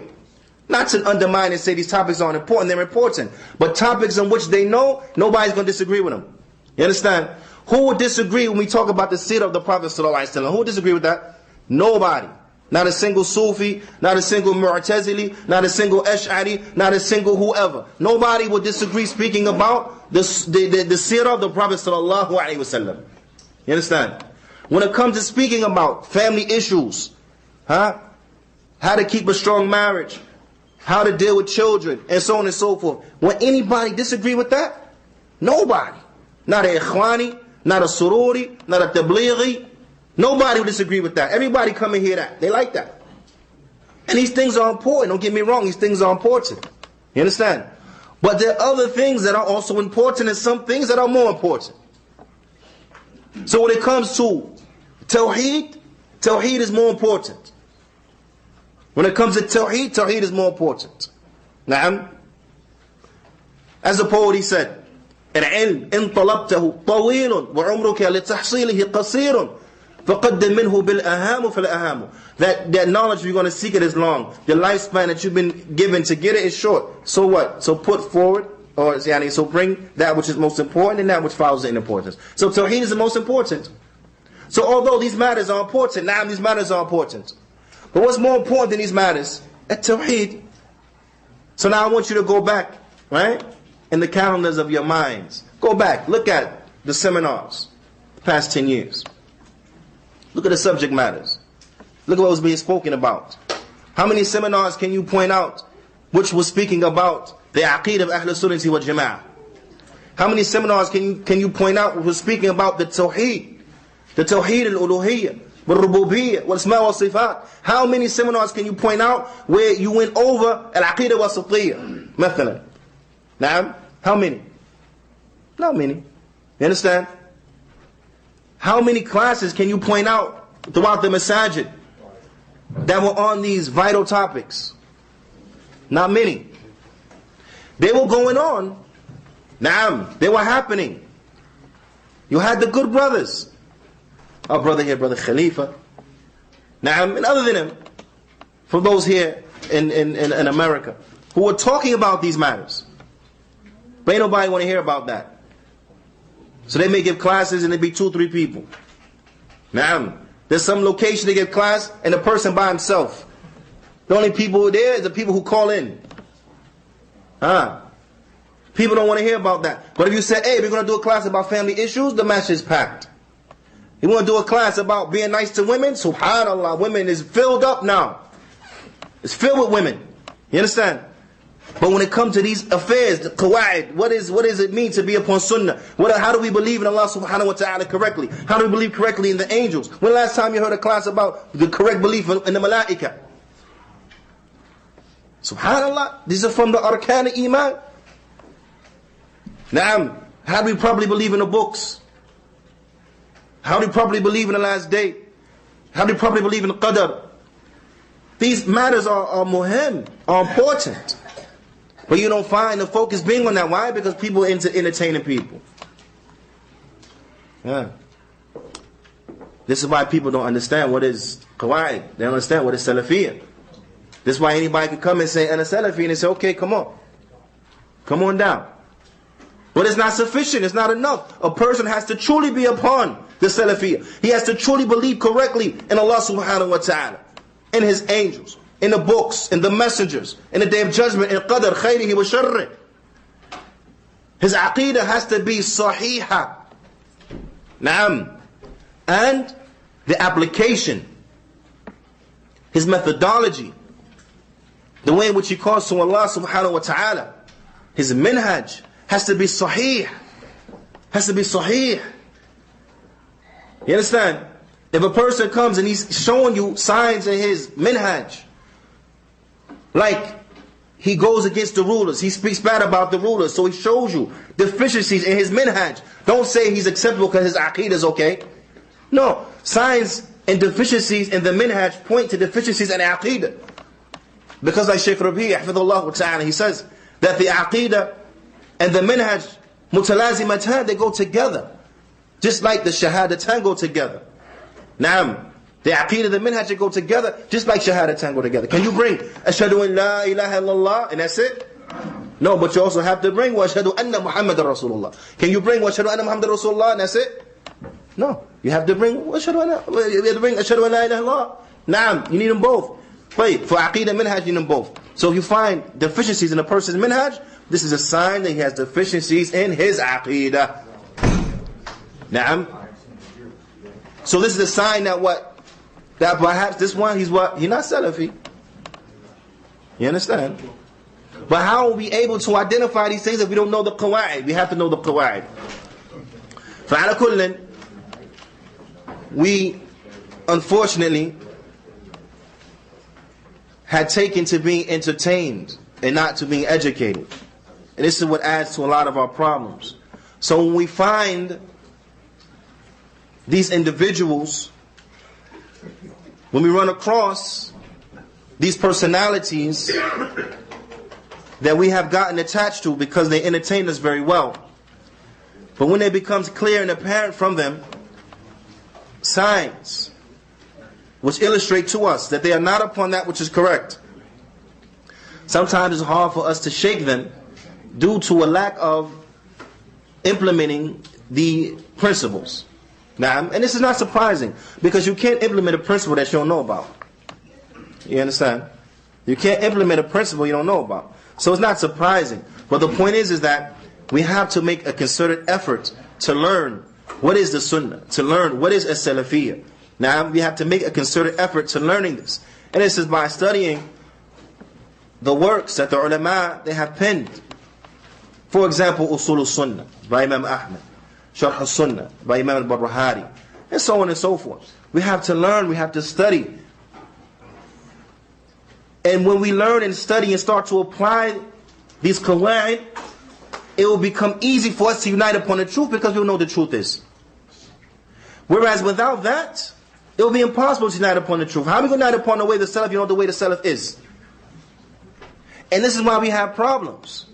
Not to undermine and say these topics aren't important, they're important. But topics in which they know, nobody's going to disagree with them. You understand? Who would disagree when we talk about the seerah of the Prophet ﷺ? Who would disagree with that? Nobody. Not a single Sufi, not a single Mu'tazili, not a single Ash'ari, not a single whoever. Nobody would disagree speaking about the seerah of the Prophet ﷺ. You understand? When it comes to speaking about family issues, how to keep a strong marriage, how to deal with children, and so on and so forth. Will anybody disagree with that? Nobody. Not a Ikhwani, not a Sururi, not a Tablighi. Nobody will disagree with that. Everybody come and hear that. They like that. And these things are important. Don't get me wrong. These things are important. You understand? But there are other things that are also important and some things that are more important. So when it comes to Tawheed, Tawheed is more important. When it comes to Tawheed, Tawheed is more important. Na'am. As the poet he said, العلم إن طلبته طويل وعمرك لتحصيله قصير فقدم منه بالأهام فالأهام. That knowledge, if you're going to seek it, is long. The lifespan that you've been given to get it is short. So what? So put forward, or so bring that which is most important and that which follows it in importance. So Tawheed is the most important. So although these matters are important, now these matters are important. But what's more important than these matters? At-Tawheed. So now I want you to go back, right? In the calendars of your minds. Go back, look at the seminars, the past 10 years. Look at the subject matters. Look at what was being spoken about. How many seminars can you point out which was speaking about the aqeedah of Ahl Sunnah wal Jama'ah? How many seminars can you point out which was speaking about the Tawheed? The Tawheed al-Uluhiyyah, wal-Rububiyyah, wal-Asma' wal-Sifat. How many seminars can you point out where you went over al-Aqeedah wa-Satiyyah? Mathalan. Naam? How many? Not many. You understand? How many classes can you point out throughout the Masjid that were on these vital topics? Not many. They were going on. Naam, they were happening. You had the good brothers. Our brother here, Brother Khalifa. Naam, and other than him, for those here in America, who were talking about these matters. But ain't nobody want to hear about that. So they may give classes and there be 2-3 people. Naam. There's some location they give class and the person by himself. The only people there is the people who call in. People don't want to hear about that. But if you say, hey, we're going to do a class about family issues, the masjid is packed. You want to do a class about being nice to women? Subhanallah, women is filled up now. It's filled with women. You understand? But when it comes to these affairs, the qawa'id, what does it mean to be upon sunnah? How do we believe in Allah subhanahu wa ta'ala correctly? How do we believe correctly in the angels? When the last time you heard a class about the correct belief in the malaika? Subhanallah, these are from the arkan iman. Naam, how do we properly believe in the books? How do we properly believe in the last day? How do we properly believe in the qadr? These matters are muhim, are important. But you don't find the focus being on that. Why? Because people are into entertaining people. Yeah. This is why people don't understand what is Qawa'id. They don't understand what is Salafiyah. This is why anybody can come and say, I'm a Salafi, and they say, okay, come on. Come on down. But it's not sufficient. It's not enough. A person has to truly be upon the Salafiyah. He has to truly believe correctly in Allah subhanahu wa ta'ala, in His angels, in the books, in the messengers, in the day of judgment, in qadr, khayrihi wa sharrih. His aqeedah has to be sahiha. Naam. And the application, his methodology, the way in which he calls to Allah subhanahu wa ta'ala, his minhaj has to be sahih. Has to be sahih. You understand? If a person comes and he's showing you signs in his minhaj, like he goes against the rulers, he speaks bad about the rulers, so he shows you deficiencies in his minhaj. Don't say he's acceptable because his aqeedah is okay. No, signs and deficiencies in the minhaj point to deficiencies in aqeedah. Because like Shaykh Rabi' hafidhullah ta'ala, he says that the aqeedah and the minhaj mutalazimatan, they go together. Just like the shahadatan go together. Naam. The aqeedah, the minhaj, they go together, just like shahadatan go together. Can you bring ashhadu an la ilaha illallah and that's it? No, but you also have to bring wa ashhadu anna Muhammadar Rasulullah. Can you bring wa ashhadu anna Muhammadar Rasulullah and that's it? No, you have to bring ashhadu an la ilaha illallah. Naam, you need them both. Wait, for aqeedah minhaj, you need them both. So if you find deficiencies in a person's minhaj, this is a sign that he has deficiencies in his aqeedah. Naam. So this is a sign that what? That perhaps this one, he's what? He's not Salafi. You understand? But how are we able to identify these things if we don't know the qawa'id? We have to know the qawa'id. فَعَلَى كُلٍّ, we unfortunately had taken to being entertained and not to being educated. And this is what adds to a lot of our problems. So when we find these individuals, when we run across these personalities that we have gotten attached to because they entertain us very well. But when it becomes clear and apparent from them signs which illustrate to us that they are not upon that which is correct, sometimes it's hard for us to shake them due to a lack of implementing the principles. Now, and this is not surprising, because you can't implement a principle that you don't know about. You understand? You can't implement a principle you don't know about. So it's not surprising. But the point is that we have to make a concerted effort to learn what is the Sunnah, to learn what is a Salafiyya. Now, we have to make a concerted effort to learning this. And this is by studying the works that the ulama, they have penned. For example, Usul al-Sunnah by Imam Ahmad, Sharh al-Sunnah by Imam al-Barbahari, and so on and so forth. We have to learn, we have to study. And when we learn and study and start to apply these qawa'id, it will become easy for us to unite upon the truth, because we will know the truth is. Whereas without that, it will be impossible to unite upon the truth. How are we going to unite upon the way the Salaf, you know the way the Salaf is? And this is why we have problems.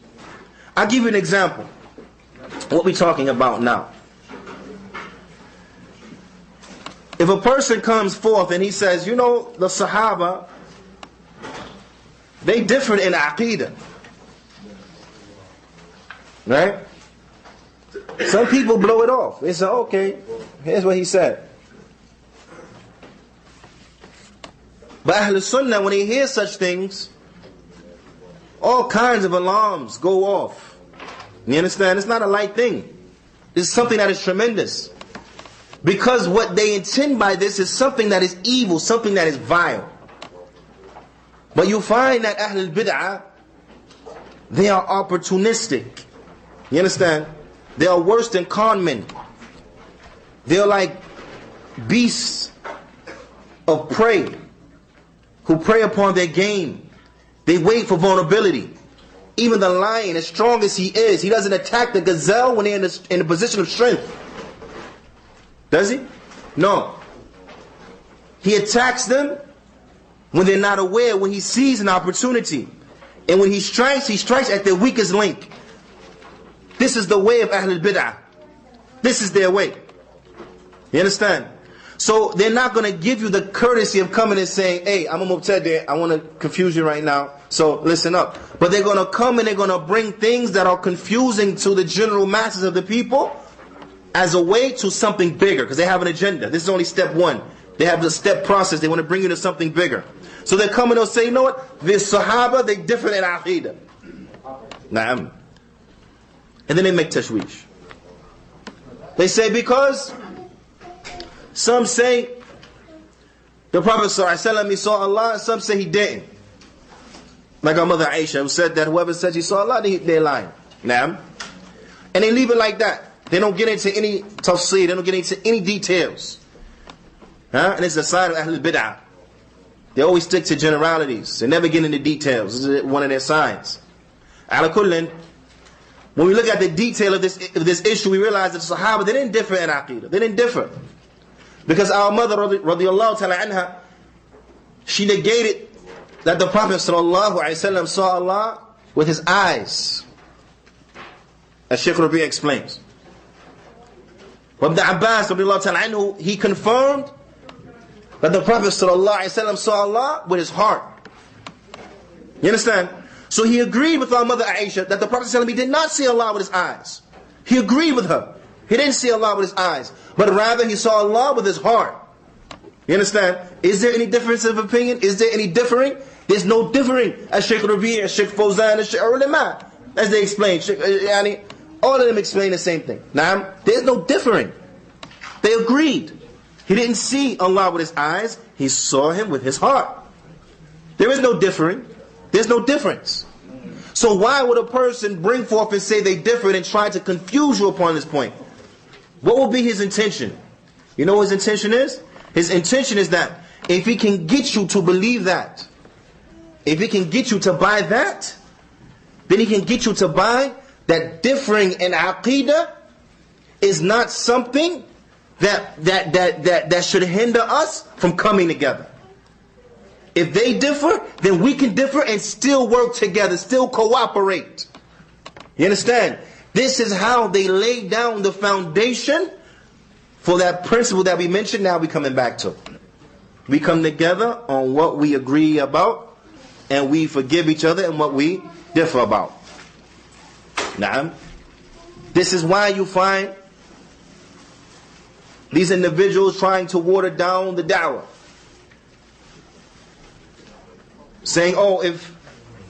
I'll give you an example. What we're talking about now. If a person comes forth and he says, you know, the Sahaba, they differed in Aqeedah. Right? Some people blow it off. They say, okay, here's what he said. But Ahl Sunnah, when they hear such things, all kinds of alarms go off. You understand? It's not a light thing. It's something that is tremendous. Because what they intend by this is something that is evil, something that is vile. But you find that Ahl al-Bid'ah, they are opportunistic. You understand? They are worse than con men. They are like beasts of prey who prey upon their game. They wait for vulnerability. Even the lion, as strong as he is, he doesn't attack the gazelle when they're in a position of strength. Does he? No. He attacks them when they're not aware, when he sees an opportunity. And when he strikes at their weakest link. This is the way of Ahl al-Bid'ah. This is their way. You understand? So they're not going to give you the courtesy of coming and saying, hey, I'm a Mubtadi', I want to confuse you right now, so listen up. But they're going to come and they're going to bring things that are confusing to the general masses of the people as a way to something bigger, because they have an agenda. This is only step one. They have the step process. They want to bring you to something bigger. So they're coming and they'll say, you know what? The Sahaba, they differ in Aqeedah. Na'am. And then they make tashwish. They say because some say the Prophet ﷺ, he saw Allah, and some say he didn't. Like our mother Aisha, who said that whoever says he saw Allah, they're lying. Na'am. And they leave it like that. They don't get into any tafsir, they don't get into any details. And it's a sign of Ahl al-Bid'ah. They always stick to generalities. They never get into details. This is one of their signs. Ala kullin, when we look at the detail of this issue, we realize that the Sahaba, they didn't differ in Aqeedah. They didn't differ. Because our mother, radiallahu ta'ala anha, she negated that the Prophet sallallahu alayhi wa sallam saw Allah with his eyes. As Shaykh Rabi' explains. Ibn Abbas, radiallahu ta'ala anhu, he confirmed that the Prophet sallallahu alayhi wa sallam saw Allah with his heart. You understand? So he agreed with our mother Aisha that the Prophet sallallahu alayhi wa sallam, he did not see Allah with his eyes. He agreed with her. He didn't see Allah with his eyes, but rather he saw Allah with his heart. You understand? Is there any difference of opinion? Is there any differing? There's no differing. As Shaykh Rabi', as Shaykh Fawzan, as Shaykh Ulama, as they explain, Juyaanee, all of them explain the same thing. Now, there's no differing. They agreed. He didn't see Allah with his eyes. He saw him with his heart. There is no differing. There's no difference. So why would a person bring forth and say they differed and try to confuse you upon this point? What will be his intention? You know what his intention is? His intention is that if he can get you to believe that, if he can get you to buy that, then he can get you to buy that differing in Aqeedah is not something that should hinder us from coming together. If they differ, then we can differ and still work together, still cooperate. You understand? This is how they lay down the foundation for that principle that we mentioned. Now we're coming back to. We come together on what we agree about, and we forgive each other and what we differ about. Naam. This is why you find these individuals trying to water down the da'wah, saying, oh, if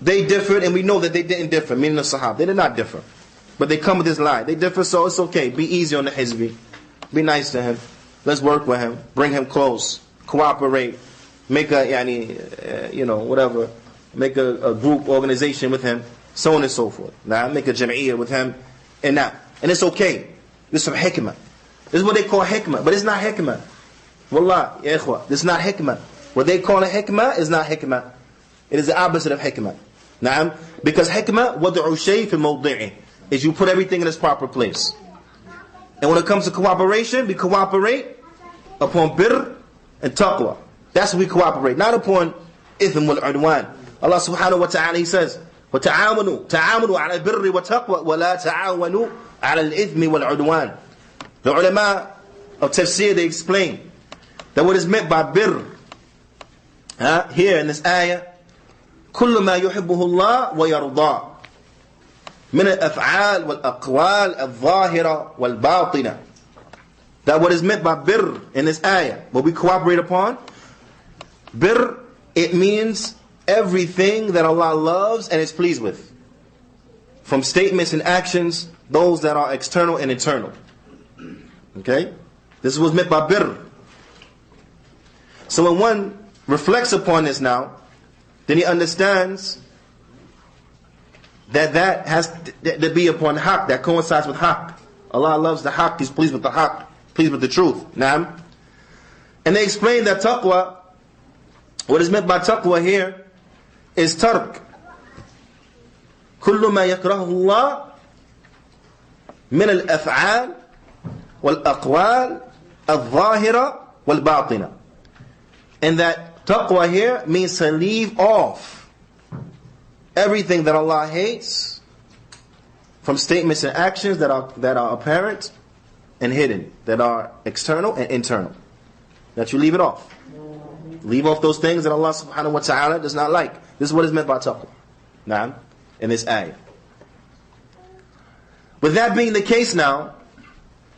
they differed and we know that they didn't differ, meaning the Sahaba, they did not differ, but they come with this lie. They differ, so it's okay. Be easy on the Hizbi. Be nice to him. Let's work with him. Bring him close. Cooperate. Make a, whatever. Make a group, organization with him. So on and so forth. Now, make a jam'iyyah with him. And that. And it's okay. This is some hikmah. This is what they call hikmah. But it's not hikmah. Wallah, ya ikhwa. This is not hikmah. What they call a hikmah is not hikmah. It is the opposite of hikmah. Naam. Because hikmah, وَضْعُ شَيْءٍ فِي مَوْضِعِهِ, is you put everything in its proper place. And when it comes to cooperation, we cooperate upon birr and taqwa. That's what we cooperate. Not upon ithm wal udwan. Allah subhanahu wa ta'ala, He says, وَتَعَاوَنُوا عَلَى الْبِرِّ وَالتَّقْوَى وَلَا تَعَاوَنُوا عَلَى الْإِثْمِ وَالْعُدْوَانِ. The ulama of tafsir, they explain that what is meant by birr here in this ayah, كُلُّ مَا يُحِبُّهُ اللَّهُ وَيَرْضَاهُ من الأفعال والأقوال الظاهرة والباطنة. That what is meant by birr in this ayah, what we cooperate upon, birr, it means everything that Allah loves and is pleased with, from statements and actions, those that are external and internal. Okay? This is what's meant by birr. So when one reflects upon this now, then he understands that has to be upon haqq, that coincides with haqq. Allah loves the haqq, He's pleased with the haqq, pleased with the truth. Naam. And they explain that taqwa, what is meant by taqwa here, is tark. كل ما يكرهه الله من الأفعال والأقوال الظاهرة والباطنة. And that taqwa here means to leave off everything that Allah hates, from statements and actions that are apparent and hidden, that are external and internal. That you leave it off. Leave off those things that Allah subhanahu wa ta'ala does not like. This is what is meant by taqwa. Naam, in this ayah. With that being the case now,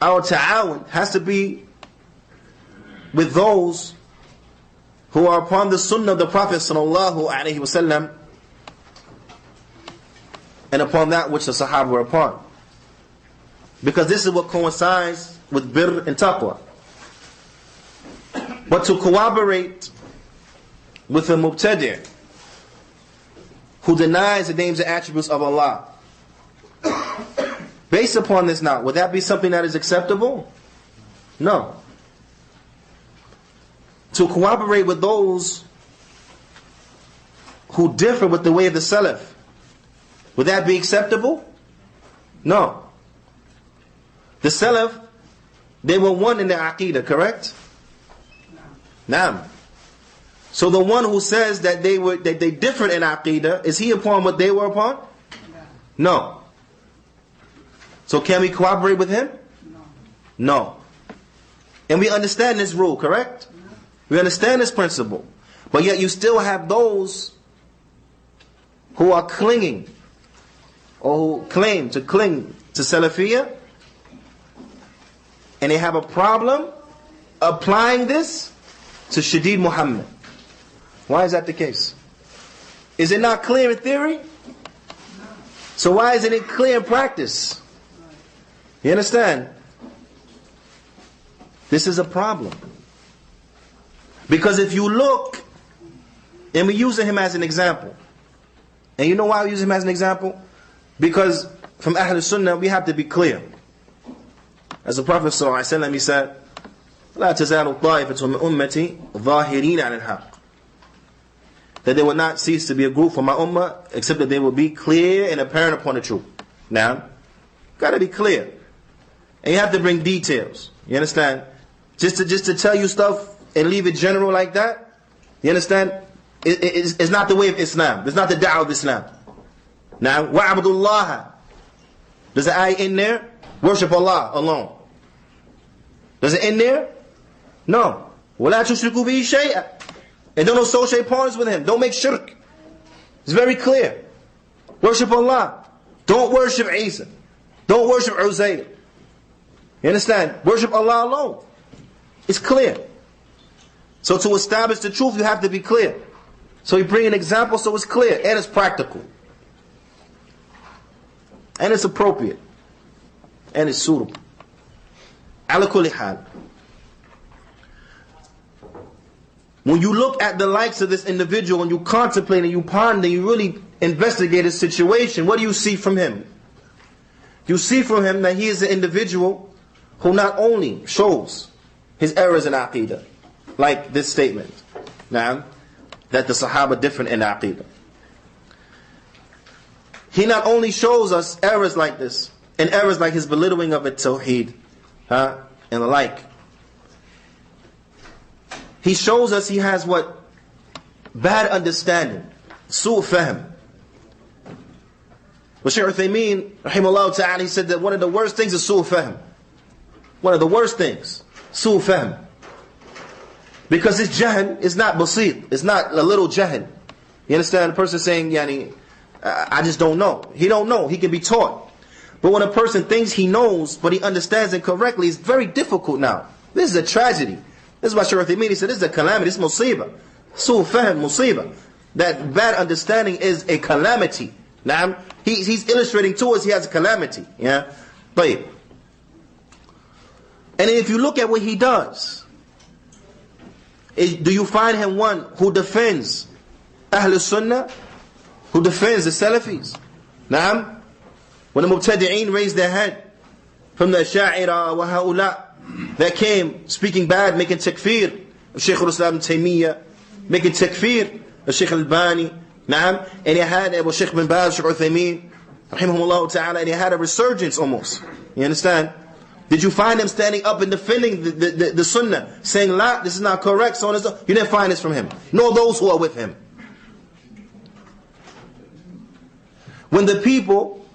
our ta'awun has to be with those who are upon the sunnah of the Prophet sallallahu alaihi wasallam, and upon that which the Sahaba were upon. Because this is what coincides with birr and taqwa. But to cooperate with a mubtadi' who denies the names and attributes of Allah, based upon this now, would that be something that is acceptable? No. To cooperate with those who differ with the way of the Salaf, would that be acceptable? No. The Salaf, they were one in their aqeedah, correct? Naam. So the one who says that they differed in aqeedah, is he upon what they were upon? No. So can we cooperate with him? No. And we understand this rule, correct? We understand this principle. But yet you still have those who are clinging, or who claim to cling to Salafiyah, and they have a problem applying this to Shadeed Muhammad. Why is that the case? Is it not clear in theory? So why isn't it clear in practice? You understand? This is a problem. Because if you look, and we're using him as an example, and you know why we use him as an example? Because from Ahl Sunnah we have to be clear. As the Prophet ﷺ, he said, لا تزال طائفة من أمتي ظاهرين على الحق. That they will not cease to be a group for my ummah, except that they will be clear and apparent upon the truth. Now, got to be clear, and you have to bring details. You understand? Just to tell you stuff and leave it general like that. You understand? is not the way of Islam. It's not the da'wah of Islam. Now, wa'abdullah. Does the ayah in there? Worship Allah alone. Does it end there? No. وَلَا تُشْرِكُوا بِهِ شَيْئًا. And don't associate partners with Him. Don't make shirk. It's very clear. Worship Allah. Don't worship Isa. Don't worship Uzayr. You understand? Worship Allah alone. It's clear. So to establish the truth, you have to be clear. So you bring an example so it's clear and it's practical. And it's appropriate. And it's suitable. Ala kulli hal. When you look at the likes of this individual and you contemplate and you ponder and you really investigate his situation, what do you see from him? You see from him that he is an individual who not only shows his errors in Aqidah, like this statement, now, that the Sahaba different in Aqidah. He not only shows us errors like this, and errors like his belittling of Tawheed, and the like. He shows us he has what? Bad understanding. Su' fahm. But Shaykh Uthaymeen, rahimahullah ta'ala, he said that one of the worst things is su' fahm. One of the worst things. Su' fahm. Because this jahl is not basit. It's not a little jahl. You understand? The person saying, yani, I just don't know. He don't know. He can be taught. But when a person thinks he knows, but he understands it correctly, it's very difficult now. This is a tragedy. This is why Shaykh Uthaymeen, he said, this is a calamity, this is musibah. Su' fahm, musibah. That bad understanding is a calamity. Now, he's illustrating to us he has a calamity. Yeah? But, and if you look at what he does, do you find him one who defends Ahlul Sunnah? Who defends the Salafis? Naam? When the Mubtadi'een raised their head from the Asha'ira wa ha'ula that came speaking bad, making takfir of Shaykh al-Islam Taymiyyah, making takfir of Shaykh al-Albani, naam, and he had Abu Shaykh bin Baz, Shaykh Uthaymeen, rahimahumullah ta'ala, and he had a resurgence almost. You understand? Did you find him standing up and defending the Sunnah, saying, la, this is not correct, so on and so on? You didn't find this from him, nor those who are with him. When the people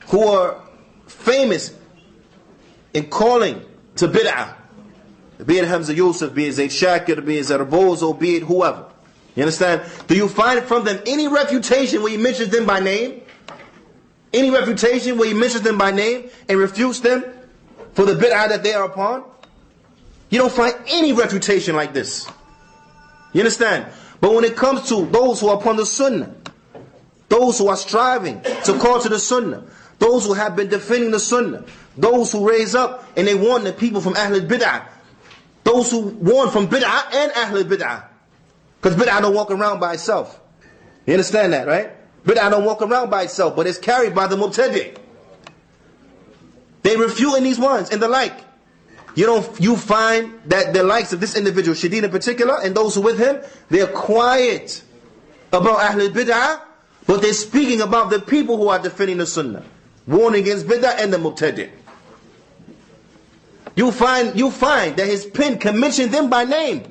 who are famous in calling to bid'ah, be it Hamza Yusuf, be it Zayd Shakir, be it Zarbozo, be it whoever, you understand? Do you find from them any refutation where he mentions them by name? Any refutation where he mentions them by name and refutes them for the bid'ah that they are upon? You don't find any refutation like this. You understand? But when it comes to those who are upon the Sunnah, those who are striving to call to the Sunnah, those who have been defending the Sunnah, those who raise up and they warn the people from Ahlul Bid'ah, those who warn from Bid'ah and Ahlul Bid'ah. Because Bid'ah don't walk around by itself. You understand that, right? Bid'ah don't walk around by itself, but it's carried by the Mubtadi'. They refute in these ones and the like. You find that the likes of this individual, Shadid in particular, and those who with him, they're quiet about Ahlul Bid'ah, but they're speaking about the people who are defending the Sunnah, warning against Bid'ah and the Mubtadi'. You find that his pen can mention them by name.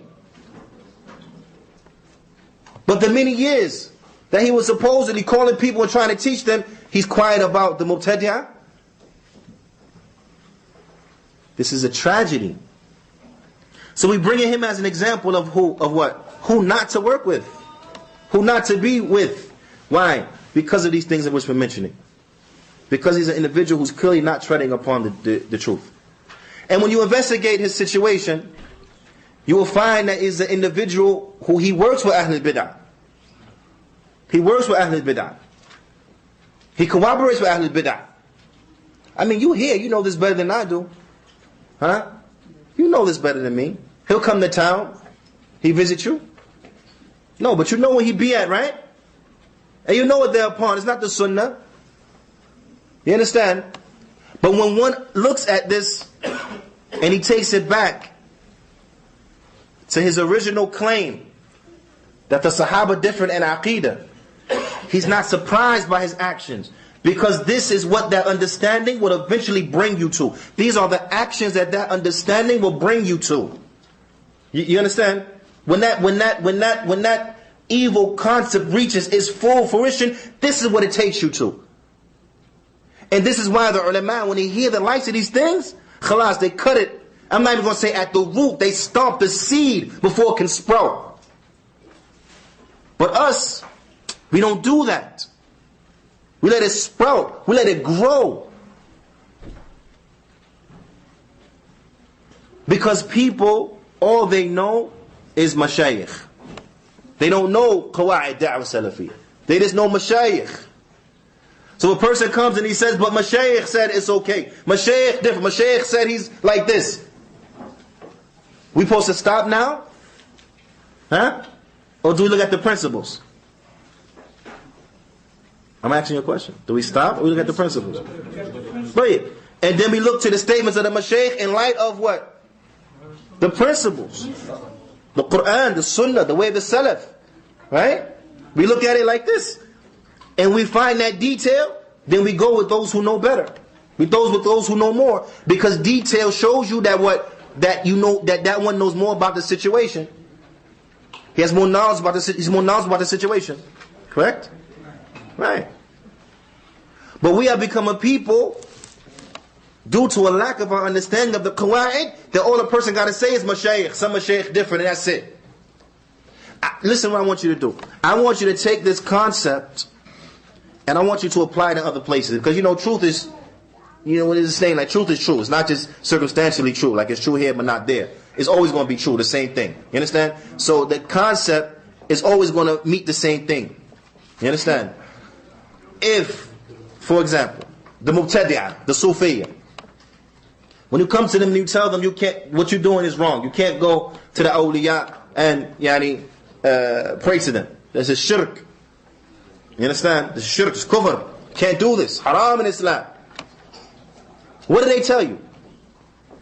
But the many years that he was supposedly calling people and trying to teach them, he's quiet about the Mubtadi'ah. This is a tragedy. So we bring him as an example of who not to work with, who not to be with. Why? Because of these things that we're mentioning. Because he's an individual who's clearly not treading upon the truth. And when you investigate his situation, you will find that he's an individual who he works with Ahlul Bid'ah. He works with Ahlul Bid'ah. He cooperates with Ahlul Bid'ah. I mean, you here, you know this better than I do. Huh? You know this better than me. He'll come to town. He visit you. No, but you know where he be at, right? And you know what they're upon. It's not the Sunnah. You understand? But when one looks at this and he takes it back to his original claim that the Sahaba different in Aqidah, he's not surprised by his actions. Because this is what that understanding will eventually bring you to. These are the actions that understanding will bring you to. You understand? when that evil concept reaches its full fruition, this is what it takes you to. And this is why the ulama, when they hear the likes of these things, khalas, they cut it. I'm not even going to say at the root. They stomp the seed before it can sprout. But us, we don't do that. We let it sprout. We let it grow. Because people, all they know is mashayikh. They don't know qawa'id da'wah Salafy. They just know mashayikh. So a person comes and he says, but mashayikh said it's okay. Mashayikh different. Mashayikh said he's like this. We supposed to stop now? Huh? Or do we look at the principles? I'm asking you a question. Do we stop or we look at the principles? Right. And then we look to the statements of the mashayikh in light of what? The principles. The Qur'an, the Sunnah, the way of the Salaf. Right? We look at it like this. And we find that detail, then we go with those who know better. With those who know more. Because detail shows you that that one knows more about the situation. He has more knowledge about the situation. Correct? Right. But we have become a people, due to a lack of our understanding of the qawa'id, that all a person got to say is mashayikh. Some mashayikh different, and that's it. Listen what I want you to do. I want you to take this concept and I want you to apply it in other places. Because truth is, what is it saying? Like, truth is true. It's not just circumstantially true. Like, it's true here but not there. It's always going to be true, the same thing. You understand? So the concept is always going to meet the same thing. You understand? If, for example, the Mubtadi'ah, the Sufiyya, when you come to them and you tell them what you're doing is wrong. You can't go to the awliya and pray to them. That's a shirk. You understand? This is shirk, it's kufr. Can't do this. Haram in Islam. What do they tell you?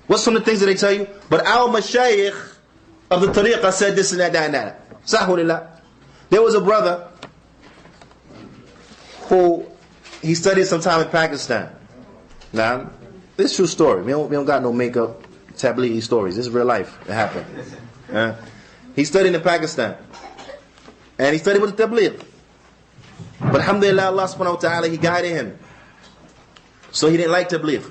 What's some of the things that they tell you? But our mashayikh of the tariqah said this and that and that. Sahulillah. There was a brother who he studied some time in Pakistan. Now, this is a true story. We don't got no makeup tablighi stories. This is real life. It happened. He studied in Pakistan. And he studied with the tabligh. But alhamdulillah, Allah subhanahu wa ta'ala, He guided him. So he didn't like tabligh.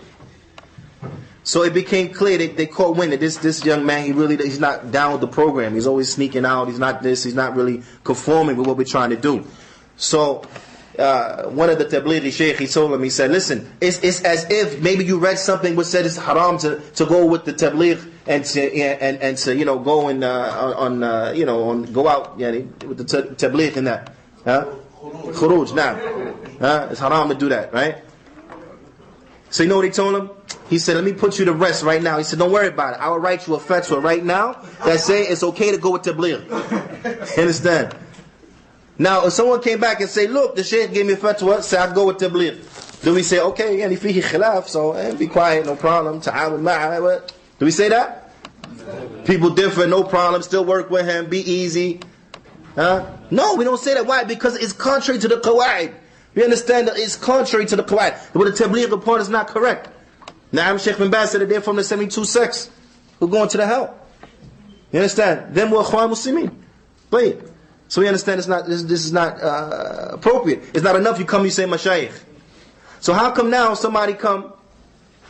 So it became clear they caught wind that this young man, he's not down with the program. He's always sneaking out. He's not really conforming with what we're trying to do. So one of the tablighi shaykh, he told him, he said, listen, it's as if maybe you read something which said it's haram to go with the tabligh and to go and go out with the tabligh and that. Khuruj, now. It's haram to do that, right? So you know what he told him? He said, let me put you to rest right now. He said, don't worry about it. I will write you a fatwa right now that say it's okay to go with tabligh. Understand? Now, if someone came back and say, look, the shaykh gave me a fatwa, say I go with tabligh. Do we say, okay, and fihi khilaf, so be quiet, no problem. Ta'awud ma'a. Do we say that? People differ, no problem. Still work with him. Be easy. No, we don't say that. Why? Because it's contrary to the qawa'id. We understand that it's contrary to the qawa'id. What the tabligh upon is not correct. Now, Sheikh bin Baz said that they're from the 72 sects who are going to the hell. You understand? Them were Ikhwan Muslimin. But so we understand this is not appropriate. It's not enough you come, you say mashayikh. So how come now somebody come,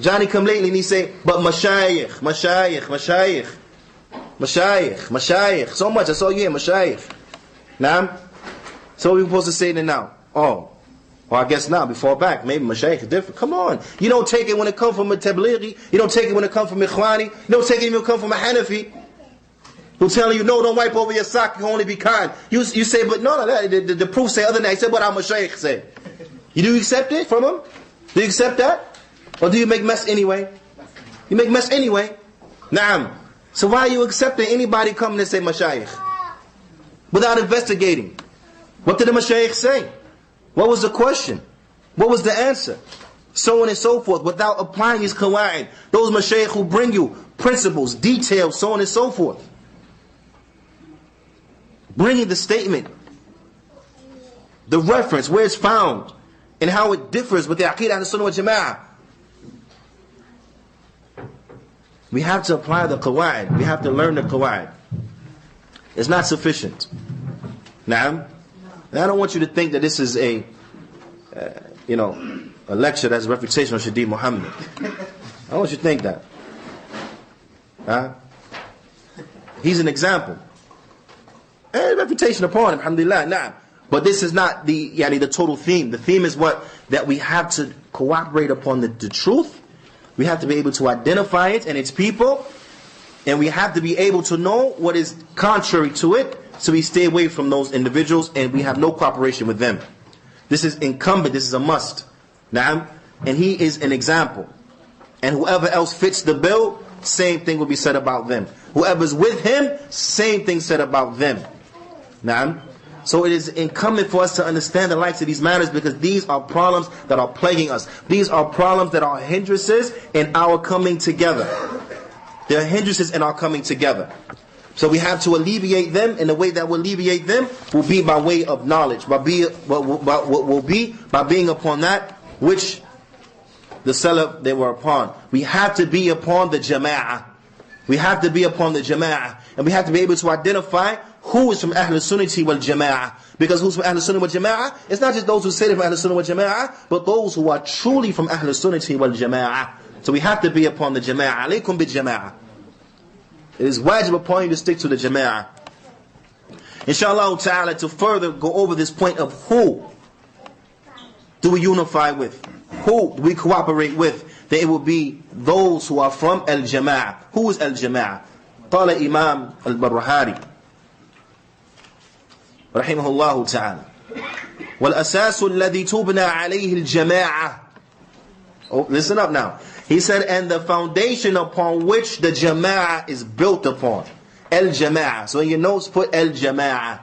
Johnny come lately and he say, but mashayikh. So much, that's all you hear, mashayikh. Now, so what are we supposed to say then now? Oh, well, I guess now, we fall back. Maybe mashayikh is different. Come on. You don't take it when it comes from a tablighi. You don't take it when it comes from Ikhwani. You don't take it when it comes from a Hanafi. Who telling you, no, don't wipe over your sock, you can only be kind. You say, but no, the proof say other than that. He said, what our mashayikh say. You do accept it from him? Do you accept that? Or do you make mess anyway? You make mess anyway. Naam. So why are you accepting anybody coming and say mashayikh? Without investigating. What did the mashayikh say? What was the question? What was the answer? So on and so forth, without applying his qawa'id. Those mashayikh who bring you principles, details, so on and so forth. Bringing the statement, the reference, where it's found, and how it differs with the Aqidah and the Sunnah wal Jama'ah. We have to apply the qawa'id. We have to learn the qawa'id. It's not sufficient. Naam. And I don't want you to think that this is a lecture that's a refutation of Shadeed Muhammad. I don't want you to think that. He's an example. And reputation upon him, alhamdulillah, nah. But this is not the total theme. The theme is that we have to cooperate upon the truth. We have to be able to identify it and its people. And we have to be able to know what is contrary to it, so we stay away from those individuals and we have no cooperation with them. This is incumbent, this is a must. Naam. And he is an example. And whoever else fits the bill, same thing will be said about them. Whoever's with him, same thing said about them. Naam. So it is incumbent for us to understand the likes of these matters, because these are problems that are plaguing us. These are problems that are hindrances in our coming together. There are hindrances in our coming together. So we have to alleviate them, and the way that we'll alleviate them will be by way of knowledge, by being upon that which the Salaf they were upon. We have to be upon the Jama'ah. We have to be upon the Jama'ah. And we have to be able to identify who is from Ahlul Sunnati wal Jama'ah. Because who's from Ahlul Sunnati wal Jama'ah? It's not just those who say they're from Ahlul Sunnati wal Jama'ah, but those who are truly from Ahlul Sunnati wal Jama'ah. So we have to be upon the Jama'ah. Alaykum bil Jama'ah. It is wajib upon you to stick to the Jama'ah. Inshallah ta'ala, to further go over this point of who do we unify with? Who do we cooperate with? Then it will be those who are from al-Jama'ah. Who is al-Jama'ah? قال Imam al-Barbahari رحمه الله تعالى والأساس الذي تبنى عليه الجماعة. Oh, listen up now. He said, and the foundation upon which the Jama'ah is built upon. Al-Jama'ah. So in your notes put Al-Jama'ah. I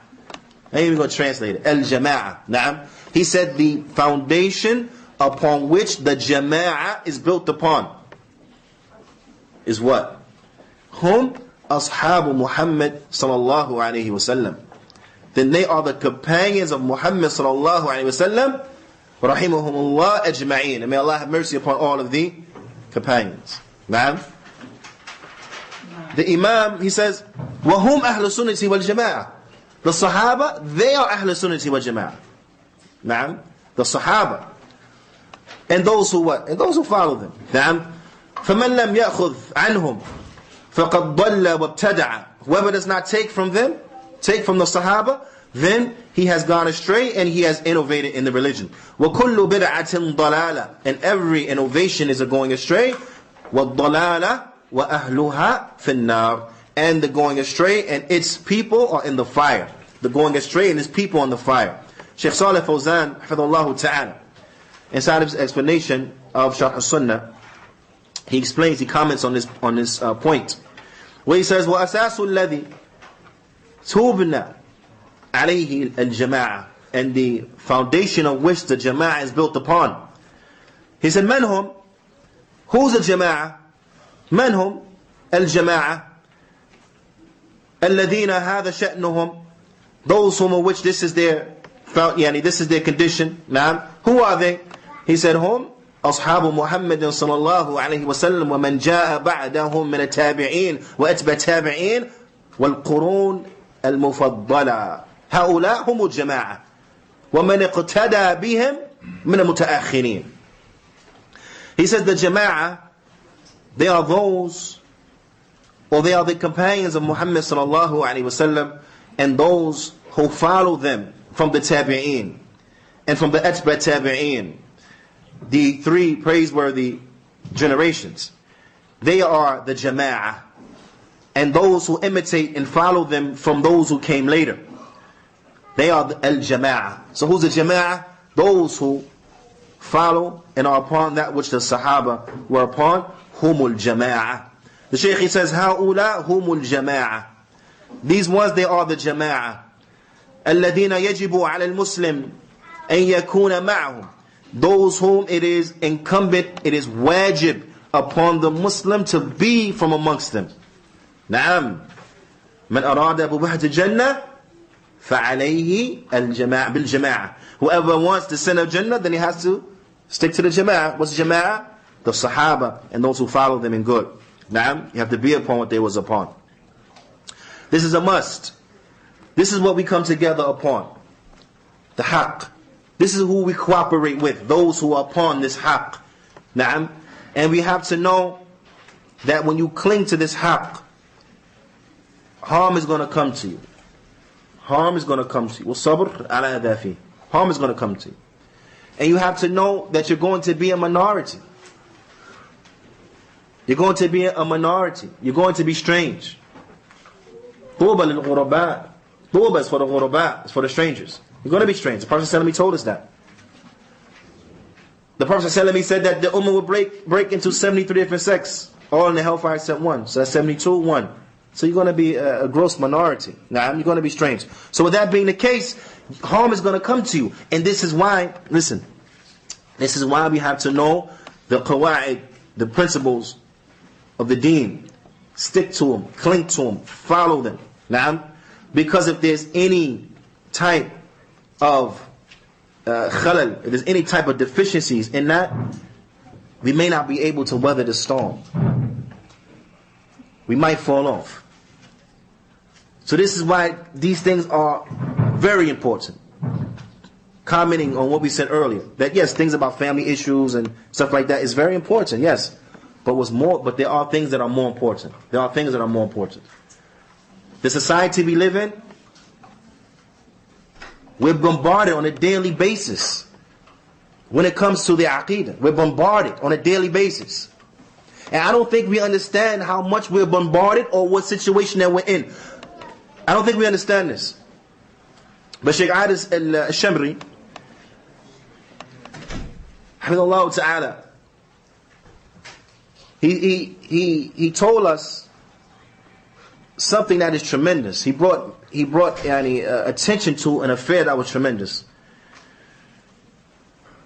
ain't even going to translate it. Al-Jama'ah. Naam. He said the foundation upon which the Jama'ah is built upon is what? Hum ashabu Muhammad sallallahu alayhi wa sallam. Then they are the companions of Muhammad sallallahu alayhi wa sallam. Rahimahumullah ajma'een. And may Allah have mercy upon all of the companions. Naam. The Imam, he says, وَهُمْ أَهْلُ السُّنَّةِ وَالْجَمَاعَةِ. The Sahaba, they are أهل السنة والجماعة. Naam. The Sahaba. And those who what? And those who follow them. Naam. فَمَنْ لَمْ يَأْخُذْ عَنْهُمْ فَقَدْ ضَلَّ وَابْتَدَعَ. Whoever does not take from them, take from the Sahaba, then he has gone astray and he has innovated in the religion. وَكُلُّ بِدْعَةٍ ضَلَالَةٍ. And every innovation is a going astray. وَالضَّلَالَةِ وَأَهْلُهَا فِي النَّارِ. And the going astray and its people are in the fire. The going astray and its people on the fire. Shaykh Salih Fawzan, hafidhullah ta'ala, inside of his explanation of Sharh al-Sunnah, he explains, he comments on this point, where he says, وَأَسَاسُ الَّذِي تُوبْنَا عَلَيْهِ الْجَمَاعَةِ. And the foundation of which the Jama'ah is built upon. He said, مَنْ هُمْ? Who's the Jama'ah? مَنْ هُمْ الْجَمَاعَةِ الَّذِينَ هَذَا شَأْنُهُمْ. Those whom of which this is their condition. Now, who are they? He said, hum أصحاب محمد صلى الله عليه وسلم ومن جاء بعدهم من التابعين وأتبع التابعين والقرون المفضلة. هؤلاء هم الجماعة ومن اقتدى بهم من المتأخرين. He says the Jama'ah, they are those, or they are the companions of Muhammad sallallahu alaihi wasallam, and those who follow them from the tabi'een and from the atba' tabi'een, the three praiseworthy generations. They are the Jama'ah, and those who imitate and follow them from those who came later. They are the al-Jama'ah. So who's the Jama'ah? Those who follow and are upon that which the Sahaba were upon. Humul Jama'ah. The Shaykh, he says, هؤلاء humul Jama'ah. These ones, they are the Jama'ah. الذين يجب على المسلم أن يكون معهم. Those whom it is incumbent, it is wajib upon the Muslim to be from amongst them. نعم. من أراد ببحث الجنة فعليه الجماعة بالجماعة. Whoever wants to send a Jannah, then he has to stick to the Jama'ah. What's the Jama'ah? The Sahaba and those who follow them in good. Naam, you have to be upon what they was upon. This is a must. This is what we come together upon. The Haqq. This is who we cooperate with. Those who are upon this Haqq. Na'am. And we have to know that when you cling to this Haqq, harm is going to come to you. Harm is going to come to you. وَالصَّبْرُ عَلَى أَذَافِهِ. Harm is going to come to you. And you have to know that you're going to be a minority. You're going to be a minority. You're going to be strange. طُوبَى لِلْغُرَبَاءِ. طُوبَى is for the ghuraba, it's for the strangers. You're going to be strange. The Prophet ﷺ told us that. The Prophet ﷺ said that the ummah will break into 73 different sects, all in the hellfire except one. So that's 72, one. So you're going to be a gross minority. Now, you're going to be strange. So with that being the case, harm is going to come to you. And this is why, listen, this is why we have to know the qawa'id, the principles of the deen. Stick to them, cling to them, follow them. Now, because if there's any type of khalal, if there's any type of deficiencies in that, we may not be able to weather the storm. We might fall off. So this is why these things are very important. Commenting on what we said earlier, that yes, things about family issues and stuff like that is very important, yes. But there are things that are more important. There are things that are more important. The society we live in, we're bombarded on a daily basis. When it comes to the aqeedah, we're bombarded on a daily basis. And I don't think we understand how much we're bombarded or what situation that we're in. I don't think we understand this. But Shaykh Abdis al-Shamri, Hafidhullah Ta'ala, he told us something that is tremendous. He brought attention to an affair that was tremendous.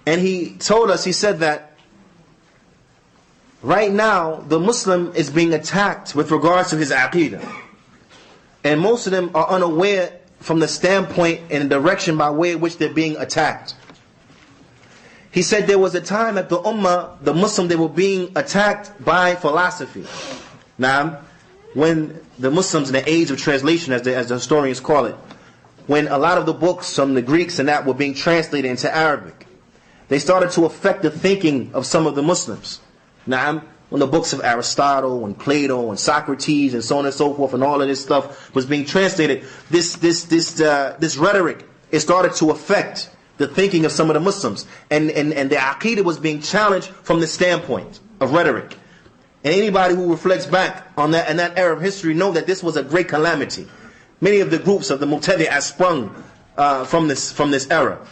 And he told us, he said that right now the Muslim is being attacked with regards to his aqeedah. And most of them are unaware from the standpoint and direction by way in which they're being attacked. He said there was a time that the ummah, the Muslim, they were being attacked by philosophy. Now, when the Muslims in the age of translation, as the historians call it, when a lot of the books from the Greeks and that were being translated into Arabic, they started to affect the thinking of some of the Muslims. Now, when the books of Aristotle and Plato and Socrates and so on and so forth and all of this stuff was being translated, this rhetoric, it started to affect the thinking of some of the Muslims, and the aqeedah was being challenged from the standpoint of rhetoric. And anybody who reflects back on that in that era of history know that this was a great calamity. Many of the groups of the Mu'tadi'ah sprung from this era,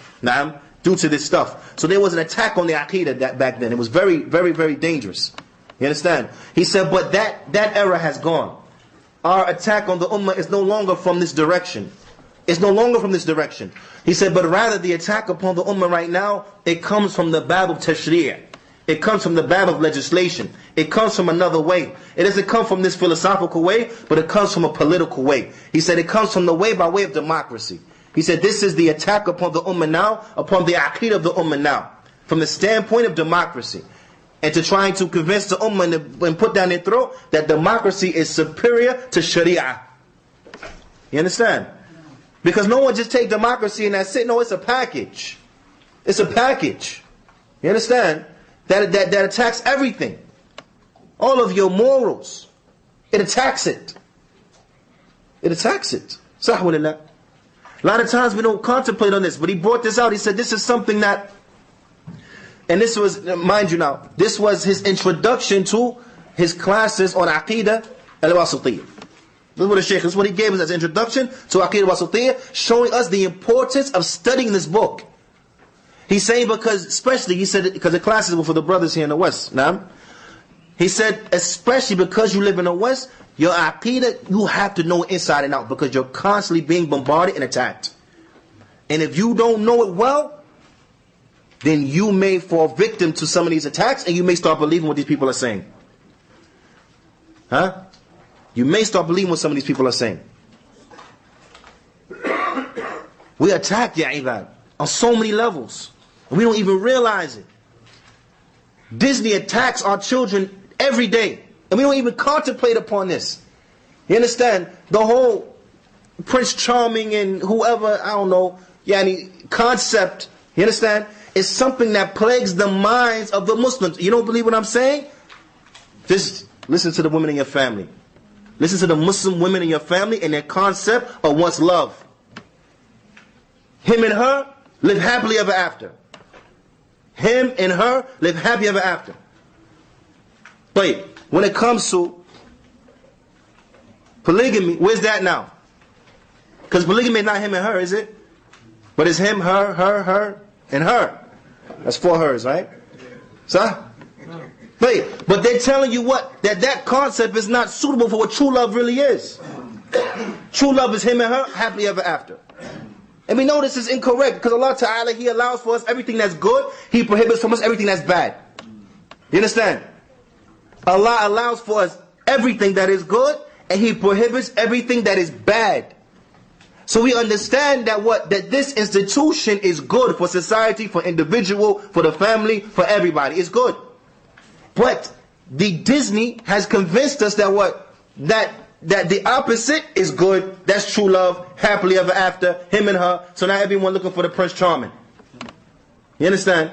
due to this stuff. So there was an attack on the aqeedah that back then. It was very, very, very dangerous. You understand? He said, but that era has gone. Our attack on the ummah is no longer from this direction. It's no longer from this direction. He said, but rather the attack upon the ummah right now, it comes from the bab of tashri'. It comes from the bab of legislation. It comes from another way. It doesn't come from this philosophical way, but it comes from a political way. He said it comes from the way by way of democracy. He said this is the attack upon the ummah now, upon the aqeedah of the ummah now, from the standpoint of democracy. And to trying to convince the ummah and put down their throat that democracy is superior to sharia. You understand? Because no one just take democracy and that's it. No, it's a package. It's a package. You understand? That attacks everything. All of your morals. It attacks it. It attacks it. Sahwalillah. A lot of times we don't contemplate on this, but he brought this out. He said this is something that, and this was, mind you now, this was his introduction to his classes on Aqidah al-Wasitiyah. This is what the Shaykh, this is what he gave us as introduction to Aqidah al-Wasitiyah, showing us the importance of studying this book. He's saying because, especially, he said, because the classes were for the brothers here in the West. Now, he said, especially because you live in the West, your Aqidah, you have to know it inside and out because you're constantly being bombarded and attacked. And if you don't know it well, then you may fall victim to some of these attacks and you may start believing what these people are saying. Huh? You may start believing what some of these people are saying. We attack, ya ibad, on so many levels. And we don't even realize it. Disney attacks our children every day. And we don't even contemplate upon this. You understand? The whole Prince Charming and whoever, I don't know, yani concept, you understand, is something that plagues the minds of the Muslims. You don't believe what I'm saying? Just listen to the women in your family. Listen to the Muslim women in your family and their concept of what's love. Him and her live happily ever after. Him and her live happy ever after. But when it comes to polygamy, where's that now? Because polygamy is not him and her, is it? But it's him, her, and her. That's 4 hers, right? So, but they're telling you what? That concept is not suitable for what true love really is. True love is him and her, happily ever after. And we know this is incorrect because Allah Ta'ala, He allows for us everything that's good. He prohibits from us everything that's bad. You understand? Allah allows for us everything that is good and He prohibits everything that is bad. So we understand that this institution is good for society, for individual, for the family, for everybody. It's good. But the Disney has convinced us that the opposite is good. That's true love, happily ever after, him and her. So now everyone looking for the Prince Charming. You understand?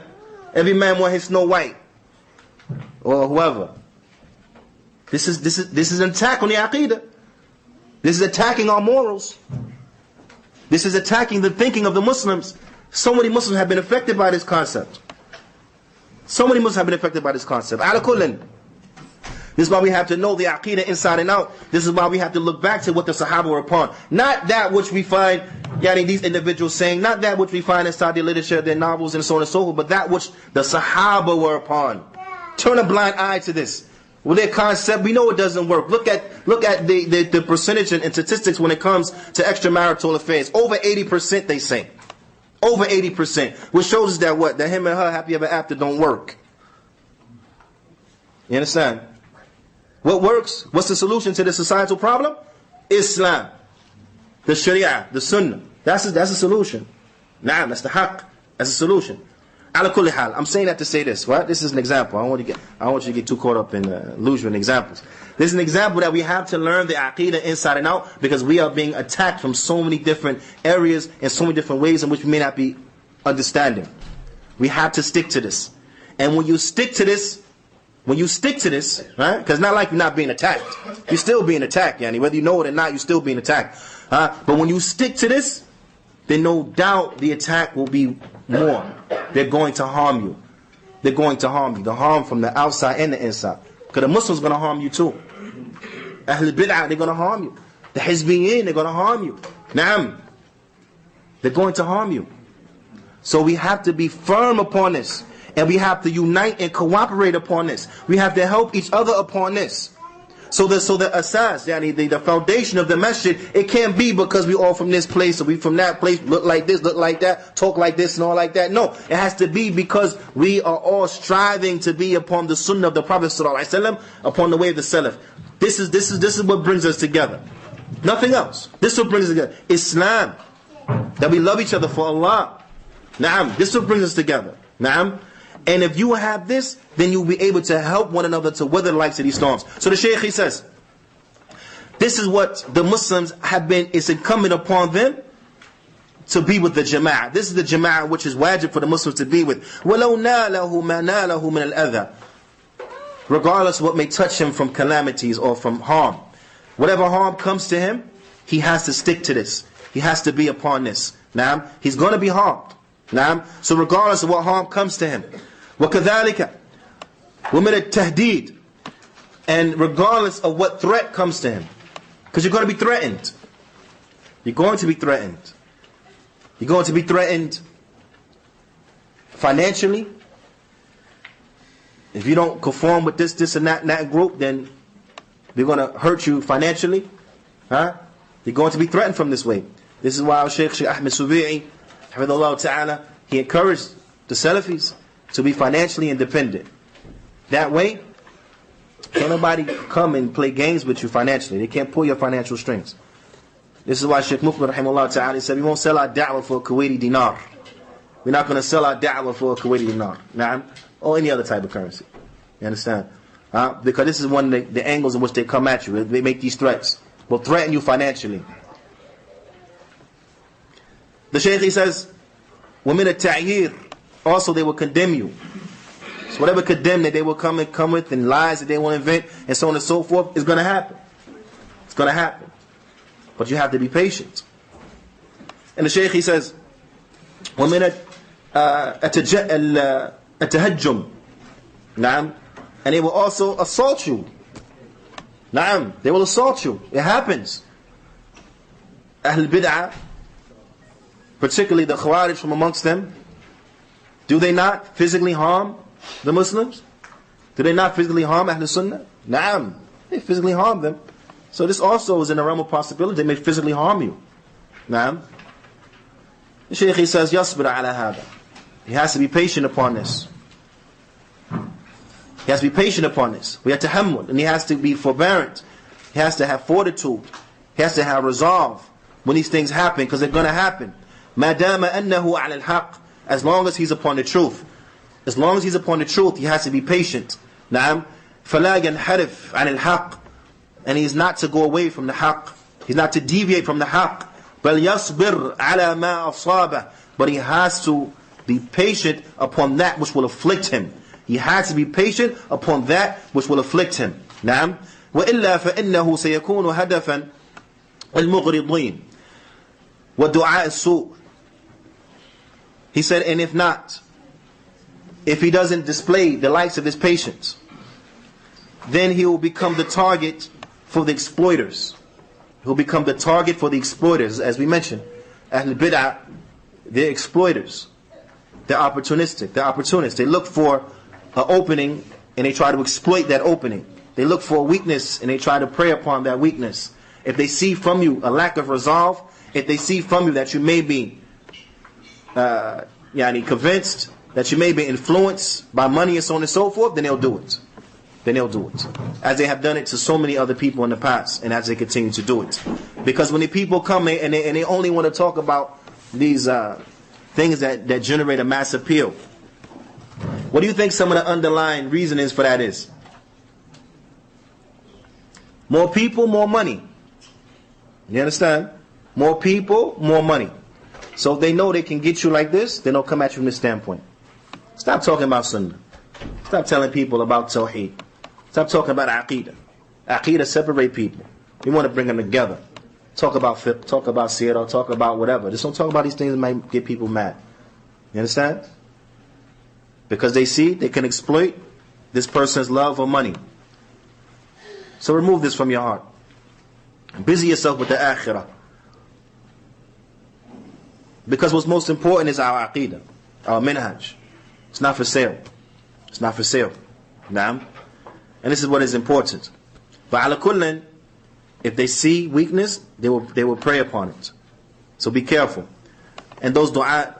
Every man wants his Snow White or whoever. This is an attack on the Aqidah. This is attacking our morals. This is attacking the thinking of the Muslims. So many Muslims have been affected by this concept. So many Muslims have been affected by this concept. Ala kullin. This is why we have to know the Aqidah inside and out. This is why we have to look back to what the Sahaba were upon. Not that which we find these individuals saying, not that which we find inside their literature, their novels and so on and so forth, but that which the Sahaba were upon. Turn a blind eye to this. With their concept, we know it doesn't work. Look at the percentage and statistics when it comes to extramarital affairs. Over 80% they say. Over 80%. Which shows us that that him and her happy ever after don't work. You understand? What works? What's the solution to the societal problem? Islam. The Sharia, the Sunnah. That's a solution. Naam, that's the Haqq. That's a solution. Ala kulli hal. I'm saying that to say this, right? This is an example. I don't want you to get too caught up in illusion and examples. This is an example that we have to learn the Aqidah inside and out because we are being attacked from so many different areas and so many different ways in which we may not be understanding. We have to stick to this. And when you stick to this, right? Because it's not like you're not being attacked. You're still being attacked, yani. Whether you know it or not, you're still being attacked. But when you stick to this, then no doubt the attack will be more. They're going to harm you. They're going to harm you. The harm from the outside and the inside. Because the Muslims are going to harm you too. Ahl Bid'ah, they're going to harm you. The Hizbiyin, they're going to harm you. Naam. They're going to harm you. So we have to be firm upon this. And we have to unite and cooperate upon this. We have to help each other upon this. So the asas, the foundation of the masjid, it can't be because we all from this place or we from that place, look like this, look like that, talk like this and all like that. No, it has to be because we are all striving to be upon the sunnah of the Prophet ﷺ, upon the way of the Salaf. This is what brings us together. Nothing else. This is what brings us together. Islam. That we love each other for Allah. Naam. This is what brings us together. Naam. And if you have this, then you'll be able to help one another to weather the likes of these storms. So the Shaykh, he says, this is what the Muslims have been, it's incumbent upon them to be with the Jama'ah. This is the Jama'ah which is wajib for the Muslims to be with. وَلَوْ نَالَهُ مَا نَالَهُ مِنَ الْأَذَى. Regardless of what may touch him from calamities or from harm. Whatever harm comes to him, he has to stick to this. He has to be upon this. Now, he's going to be harmed. Now, so regardless of what harm comes to him. وَكَذَلِكَ وَمِنَ التَّهْدِيدِ. And regardless of what threat comes to him. Because you're going to be threatened. You're going to be threatened. You're going to be threatened financially. If you don't conform with this and that group, then they're going to hurt you financially. You're going to be threatened from this way. This is why our Shaykh Ahmed Subi'i, Hafidhullah Ta'ala, he encouraged the Salafis to be financially independent. That way, can't nobody come and play games with you financially. They can't pull your financial strings. This is why Shaykh Mufli Rahimahullah Ta'ala said, we won't sell our da'wah for a Kuwaiti dinar. We're not going to sell our da'wah for a Kuwaiti dinar. Na'am. Or any other type of currency. You understand? Because this is one of the angles in which they come at you. They make these threats. Will threaten you financially. The Shaykh, he says, وَمِنَ التَّعْيِيرِ, also they will condemn you. So whatever condemn that they will come with and lies that they will invent and so on and so forth is going to happen. It's going to happen. But you have to be patient. And the Shaykh, he says, وَمِنَ التَّهَجُّمِ, نعم, and they will also assault you. Na'am, they will assault you. It happens. Ahl bid'ah, particularly the Khawarij from amongst them, do they not physically harm the Muslims? Do they not physically harm Ahl Sunnah? Na'am, they physically harm them. So this also is in the realm of possibility. They may physically harm you. Na'am. The Shaykh, he says, يَصْبِرَ عَلَى هَذَا. He has to be patient upon this. He has to be patient upon this. We have to tahammul, and he has to be forbearant. He has to have fortitude. He has to have resolve when these things happen, because they're going to happen. مَا دَامَ أَنَّهُ عَلَى الْحَقِّ, as long as he's upon the truth. As long as he's upon the truth, he has to be patient. نعم. فَلَا يَنْحَرِفْ عَنِ الْحَقِّ, and he's not to go away from the haqq. He's not to deviate from the haqq. بَلْ يَصْبِرْ عَلَى مَا أَصَابَهُ, but he has to be patient upon that which will afflict him. He has to be patient upon that which will afflict him. نعم. وإلا فإنه سيكون هدفا المغرضين ودعاء السوء. He said, and if not, if he doesn't display the likes of his patience, then he will become the target for the exploiters. He will become the target for the exploiters. As we mentioned, Ahl Bid'ah, they're exploiters. They're opportunistic. They're opportunists. They look for an opening and they try to exploit that opening. They look for a weakness and they try to prey upon that weakness. If they see from you a lack of resolve, if they see from you that you may be convinced, that you may be influenced by money and so on and so forth, then they'll do it. Then they'll do it. As they have done it to so many other people in the past, and as they continue to do it. Because when the people come and they only want to talk about these things that generate a mass appeal, what do you think some of the underlying reasonings for that is? More people, more money. You understand? More people, more money. So if they know they can get you like this, then they'll come at you from this standpoint. Stop talking about Sunnah. Stop telling people about Tawheed. Stop talking about Aqeedah. Aqeedah separate people. We want to bring them together. Talk about fiqh, talk about seerah, talk about whatever. Just don't talk about these things that might get people mad. You understand? Because they see they can exploit this person's love or money. So remove this from your heart. Busy yourself with the akhirah. Because what's most important is our aqeedah, our minhaj. It's not for sale. It's not for sale. Naam. And this is what is important. But ala kullin, if they see weakness, they will prey upon it. So be careful. And those du'a,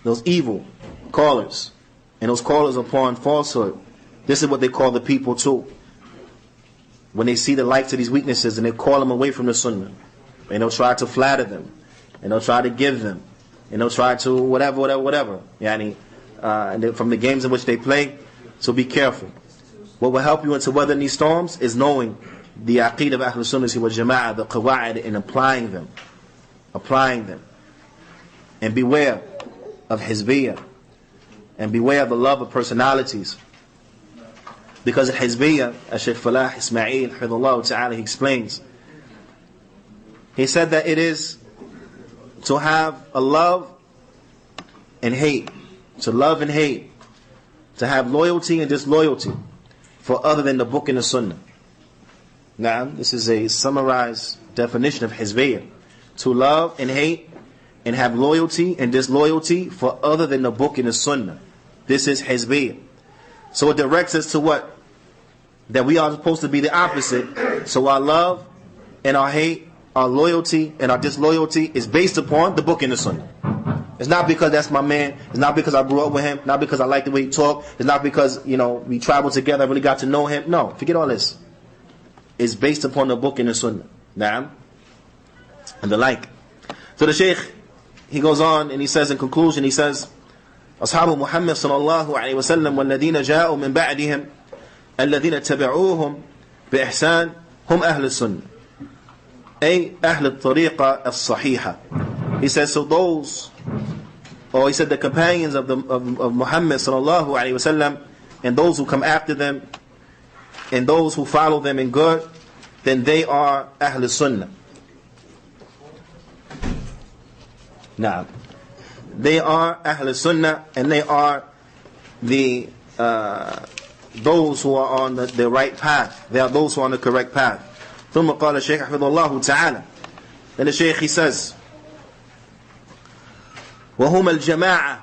those evil callers, and those callers upon falsehood, this is what they call the people too. When they see the likes of these weaknesses and they call them away from the sunnah, and they'll try to flatter them, and they'll try to give them, and they'll try to whatever. Yani, and from the games in which they play. So be careful. What will help you into weathering these storms is knowing the aqeedah of Ahlul Sunnah wal Jama'ah, the qawa'id, and applying them. And beware of hizbiyah. And beware of the love of personalities. Because of hizbiyah, as Shaykh Falah Ismail, Hifdhullah Ta'ala, he explains. He said that it is to have a love and hate. To love and hate. To have loyalty and disloyalty for other than the book and the sunnah. Now, this is a summarized definition of hizbiyah. To love and hate and have loyalty and disloyalty for other than the book and the sunnah. This is hizbiyah. So it directs us to what? That we are supposed to be the opposite. So our love and our hate, our loyalty and our disloyalty is based upon the book and the sunnah. It's not because that's my man. It's not because I grew up with him. Not because I like the way he talked. It's not because, we traveled together, I really got to know him. No, forget all this. It's based upon the book and the sunnah. Na'am. And the like. So the Shaykh, he goes on and he says in conclusion, he says, أصحاب محمد صلى الله عليه وسلم والذين جاءوا من بعدهم الذين اتبعوهم بإحسان هم أهل السنة أي أهل الطريقة الصحيحة. He says, so those, or he said the companions of Muhammad sallallahu alaihi wasallam, and those who come after them, and those who follow them in good, then they are Ahl Sunnah. Now, they are Ahl Sunnah, and they are the those who are on the right path. They are those who are on the correct path. ثم قال الشيخ حفظه الله تعالى. Then the Shaykh, he says, وهم الجماعة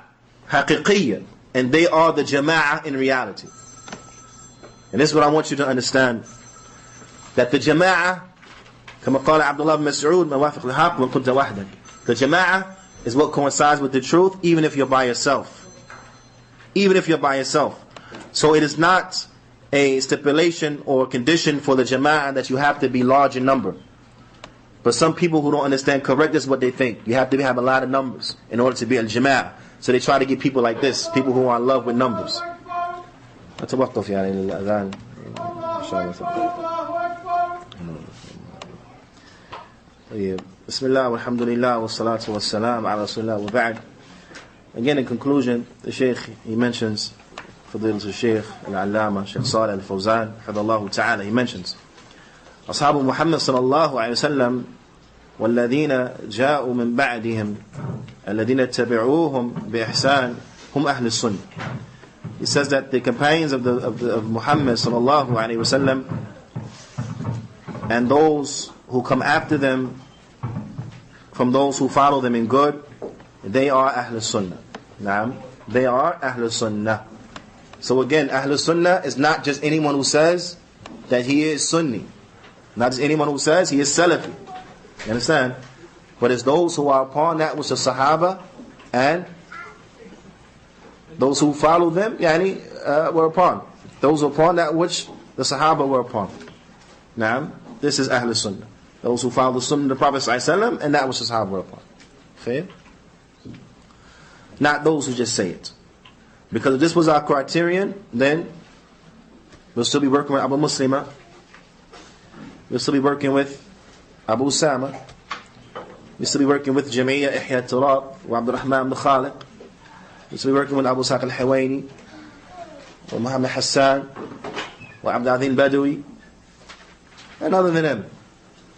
حقيقية, and they are the jama'ah in reality. And this is what I want you to understand, that the jama'ah, كما قال عبد الله بن مسعود ما وافق الحق وإن كنت وحدك. The jama'ah is what coincides with the truth, even if you're by yourself. Even if you're by yourself. So it is not a stipulation or condition for the jama'ah that you have to be large in number. But some people who don't understand correct is what they think. You have to have a lot of numbers in order to be a jama'ah. So they try to get people like this, people who are in love with numbers. أتوقف يعني الأذان إن شاء الله. طيب بسم الله والحمد لله والصلاة والسلام على رسول الله وبعد. Again, in conclusion, the Shaykh, he mentions, فضيلة الشيخ العلامة Shaykh Salih al-Fawzan حفظه الله تعالى, he mentions أصحاب محمد صلى الله عليه وسلم والذين جاءوا من بعدهم الذين اتبعوهم بإحسان هم أهل السنة. He says that the companions of Muhammad sallallahu alaihi wasallam and those who come after them from those who follow them in good, they are Ahl Sunnah. Naam, they are Ahl Sunnah. So again, Ahl Sunnah is not just anyone who says that he is Sunni, not just anyone who says he is Salafy. You understand? But it's those who are upon that which the Sahaba and those who follow them were upon. Those who upon that which the Sahaba were upon. Now, this is Ahl Sunnah. Those who follow the Sunnah of the Prophet ﷺ and that which the Sahaba were upon. Fair? Not those who just say it. Because if this was our criterion, then we'll still be working with Abu Muslima. We'll still be working with Abu Usama. We'll still be working with Jamiyya Ihya Turab wa Abdul Rahman ibn Khaliq. We'll still be working with Abu Saq al-Hawaini wa Muhammad Hassan wa Abdul Azim Badawi. And other than them,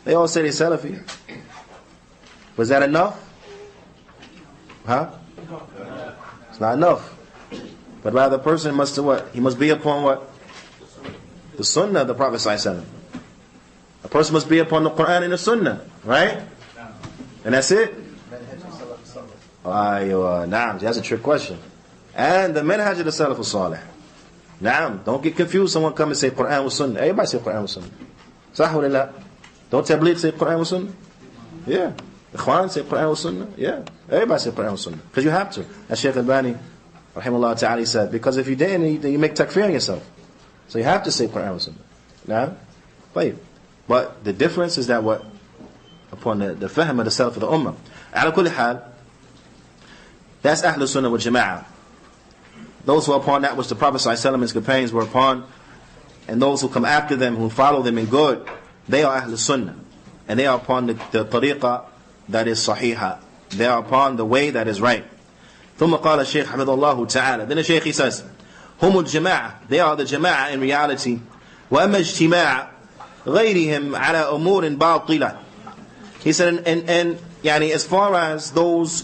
they all say they're Salafi. Was that enough? Huh? It's not enough. But rather, the person must do what? He must be upon what? The Sunnah of the Prophet ﷺ. A person must be upon the Qur'an and the Sunnah, right? And that's it? Naam, that's a trick question. And the manhaj of the Salaf al-Salih. Naam, don't get confused. Someone come and say Qur'an wa Sunnah. Everybody say Qur'an wa Sunnah. Sahwa lillah. Don't Tabligh say Qur'an wa Sunnah? Yeah. Ikhwan say Qur'an wa Sunnah? Yeah. Everybody say Qur'an wa Sunnah. Because you have to. As Shaykh Albani rahimahullah ta'ala said, because if you didn't, then you make takfir on yourself. So you have to say Qur'an wa Sunnah. Naam? But the difference is that what? Upon the fahm of the Salaf of the Ummah. Ala kulli hal, that's Ahl Sunnah wal Jama'ah. Those who are upon that which the Prophet ﷺ and his companions were upon, and those who come after them, who follow them in good, they are Ahl Sunnah. And they are upon the tariqah that is sahiha. They are upon the way that is right. ثم قال الشيخ حفظه الله تعالى. Then the Shaykh, he says, هم الجماعة, they are the Jama'ah in reality. وأما اجتماع غيرهم على أمور باطلة. He said, and as far as those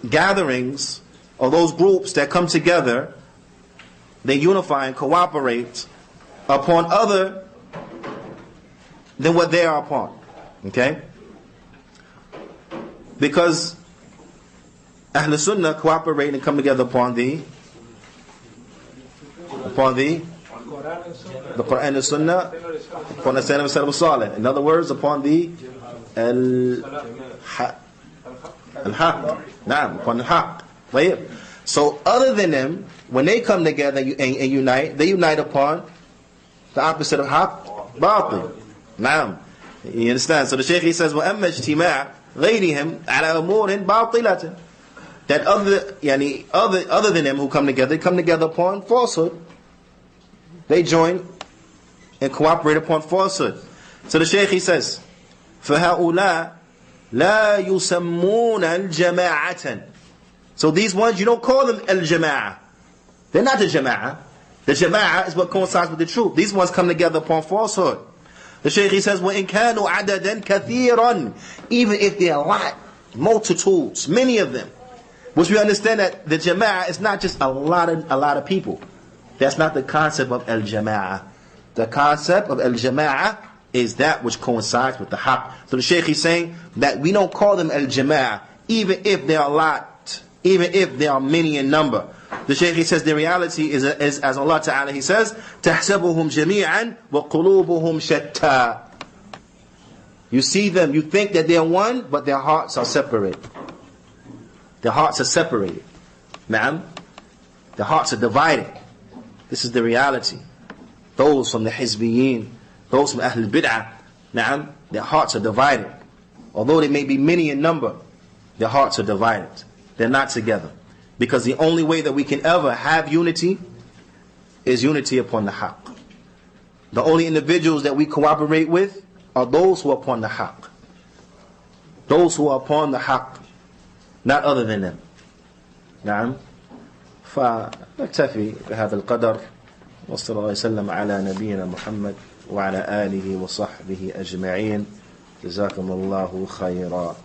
gatherings or those groups that come together, they unify and cooperate upon other than what they are upon. Okay? Because Ahl Sunnah cooperate and come together upon the Qur'an and Sunnah, upon the Salaf al-Salih. In other words, upon the Haqq. Naam, upon the Haqq. So other than them, when they come together and unite, they unite upon the opposite of Haqq, Batil. Naam. You understand? So the Shaykh, he says, وَأَمَّا اجْتِمَاعٍ غَيْرِهِمْ عَلَى أُمُورٍ بَاطِلَةٍ. That other than them who come together, they come together upon falsehood. They join and cooperate upon falsehood. So the Shaykh, he says, فَهَؤُلَاء لا يسمون الجماعة. So these ones, you don't call them al-jama'ah. They're not the jama'ah. The jama'ah is what coincides with the truth. These ones come together upon falsehood. The Shaykh, he says, وَإِن كَانُوا عَدَدًا كَثِيرًا. Even if they're a lot, multitudes, many of them. Which we understand that the jama'ah is not just a lot of people. That's not the concept of al-jama'ah. The concept of al-jama'ah is that which coincides with the haqq. So the Shaykh is saying that we don't call them al-jama'ah, even if they are a lot, even if they are many in number. The Shaykh, he says, the reality is as Allah Ta'ala, he says, تَحْسَبُهُمْ جَمِيعًا وَقُلُوبُهُمْ شَتَّى. You see them, you think that they're one, but their hearts are separated. Their hearts are separated. Ma'am? Their hearts are divided. This is the reality. Those from the Hizbiyin, those from Ahl Bid'ah, na'am, their hearts are divided. Although they may be many in number, their hearts are divided. They're not together. Because the only way that we can ever have unity is unity upon the haqq. The only individuals that we cooperate with are those who are upon the haqq. Those who are upon the haqq, not other than them. نعم. فنكتفي بهذا القدر. وصلى الله وسلم على نبينا محمد وعلى آله وصحبه أجمعين. جزاكم الله خيرا.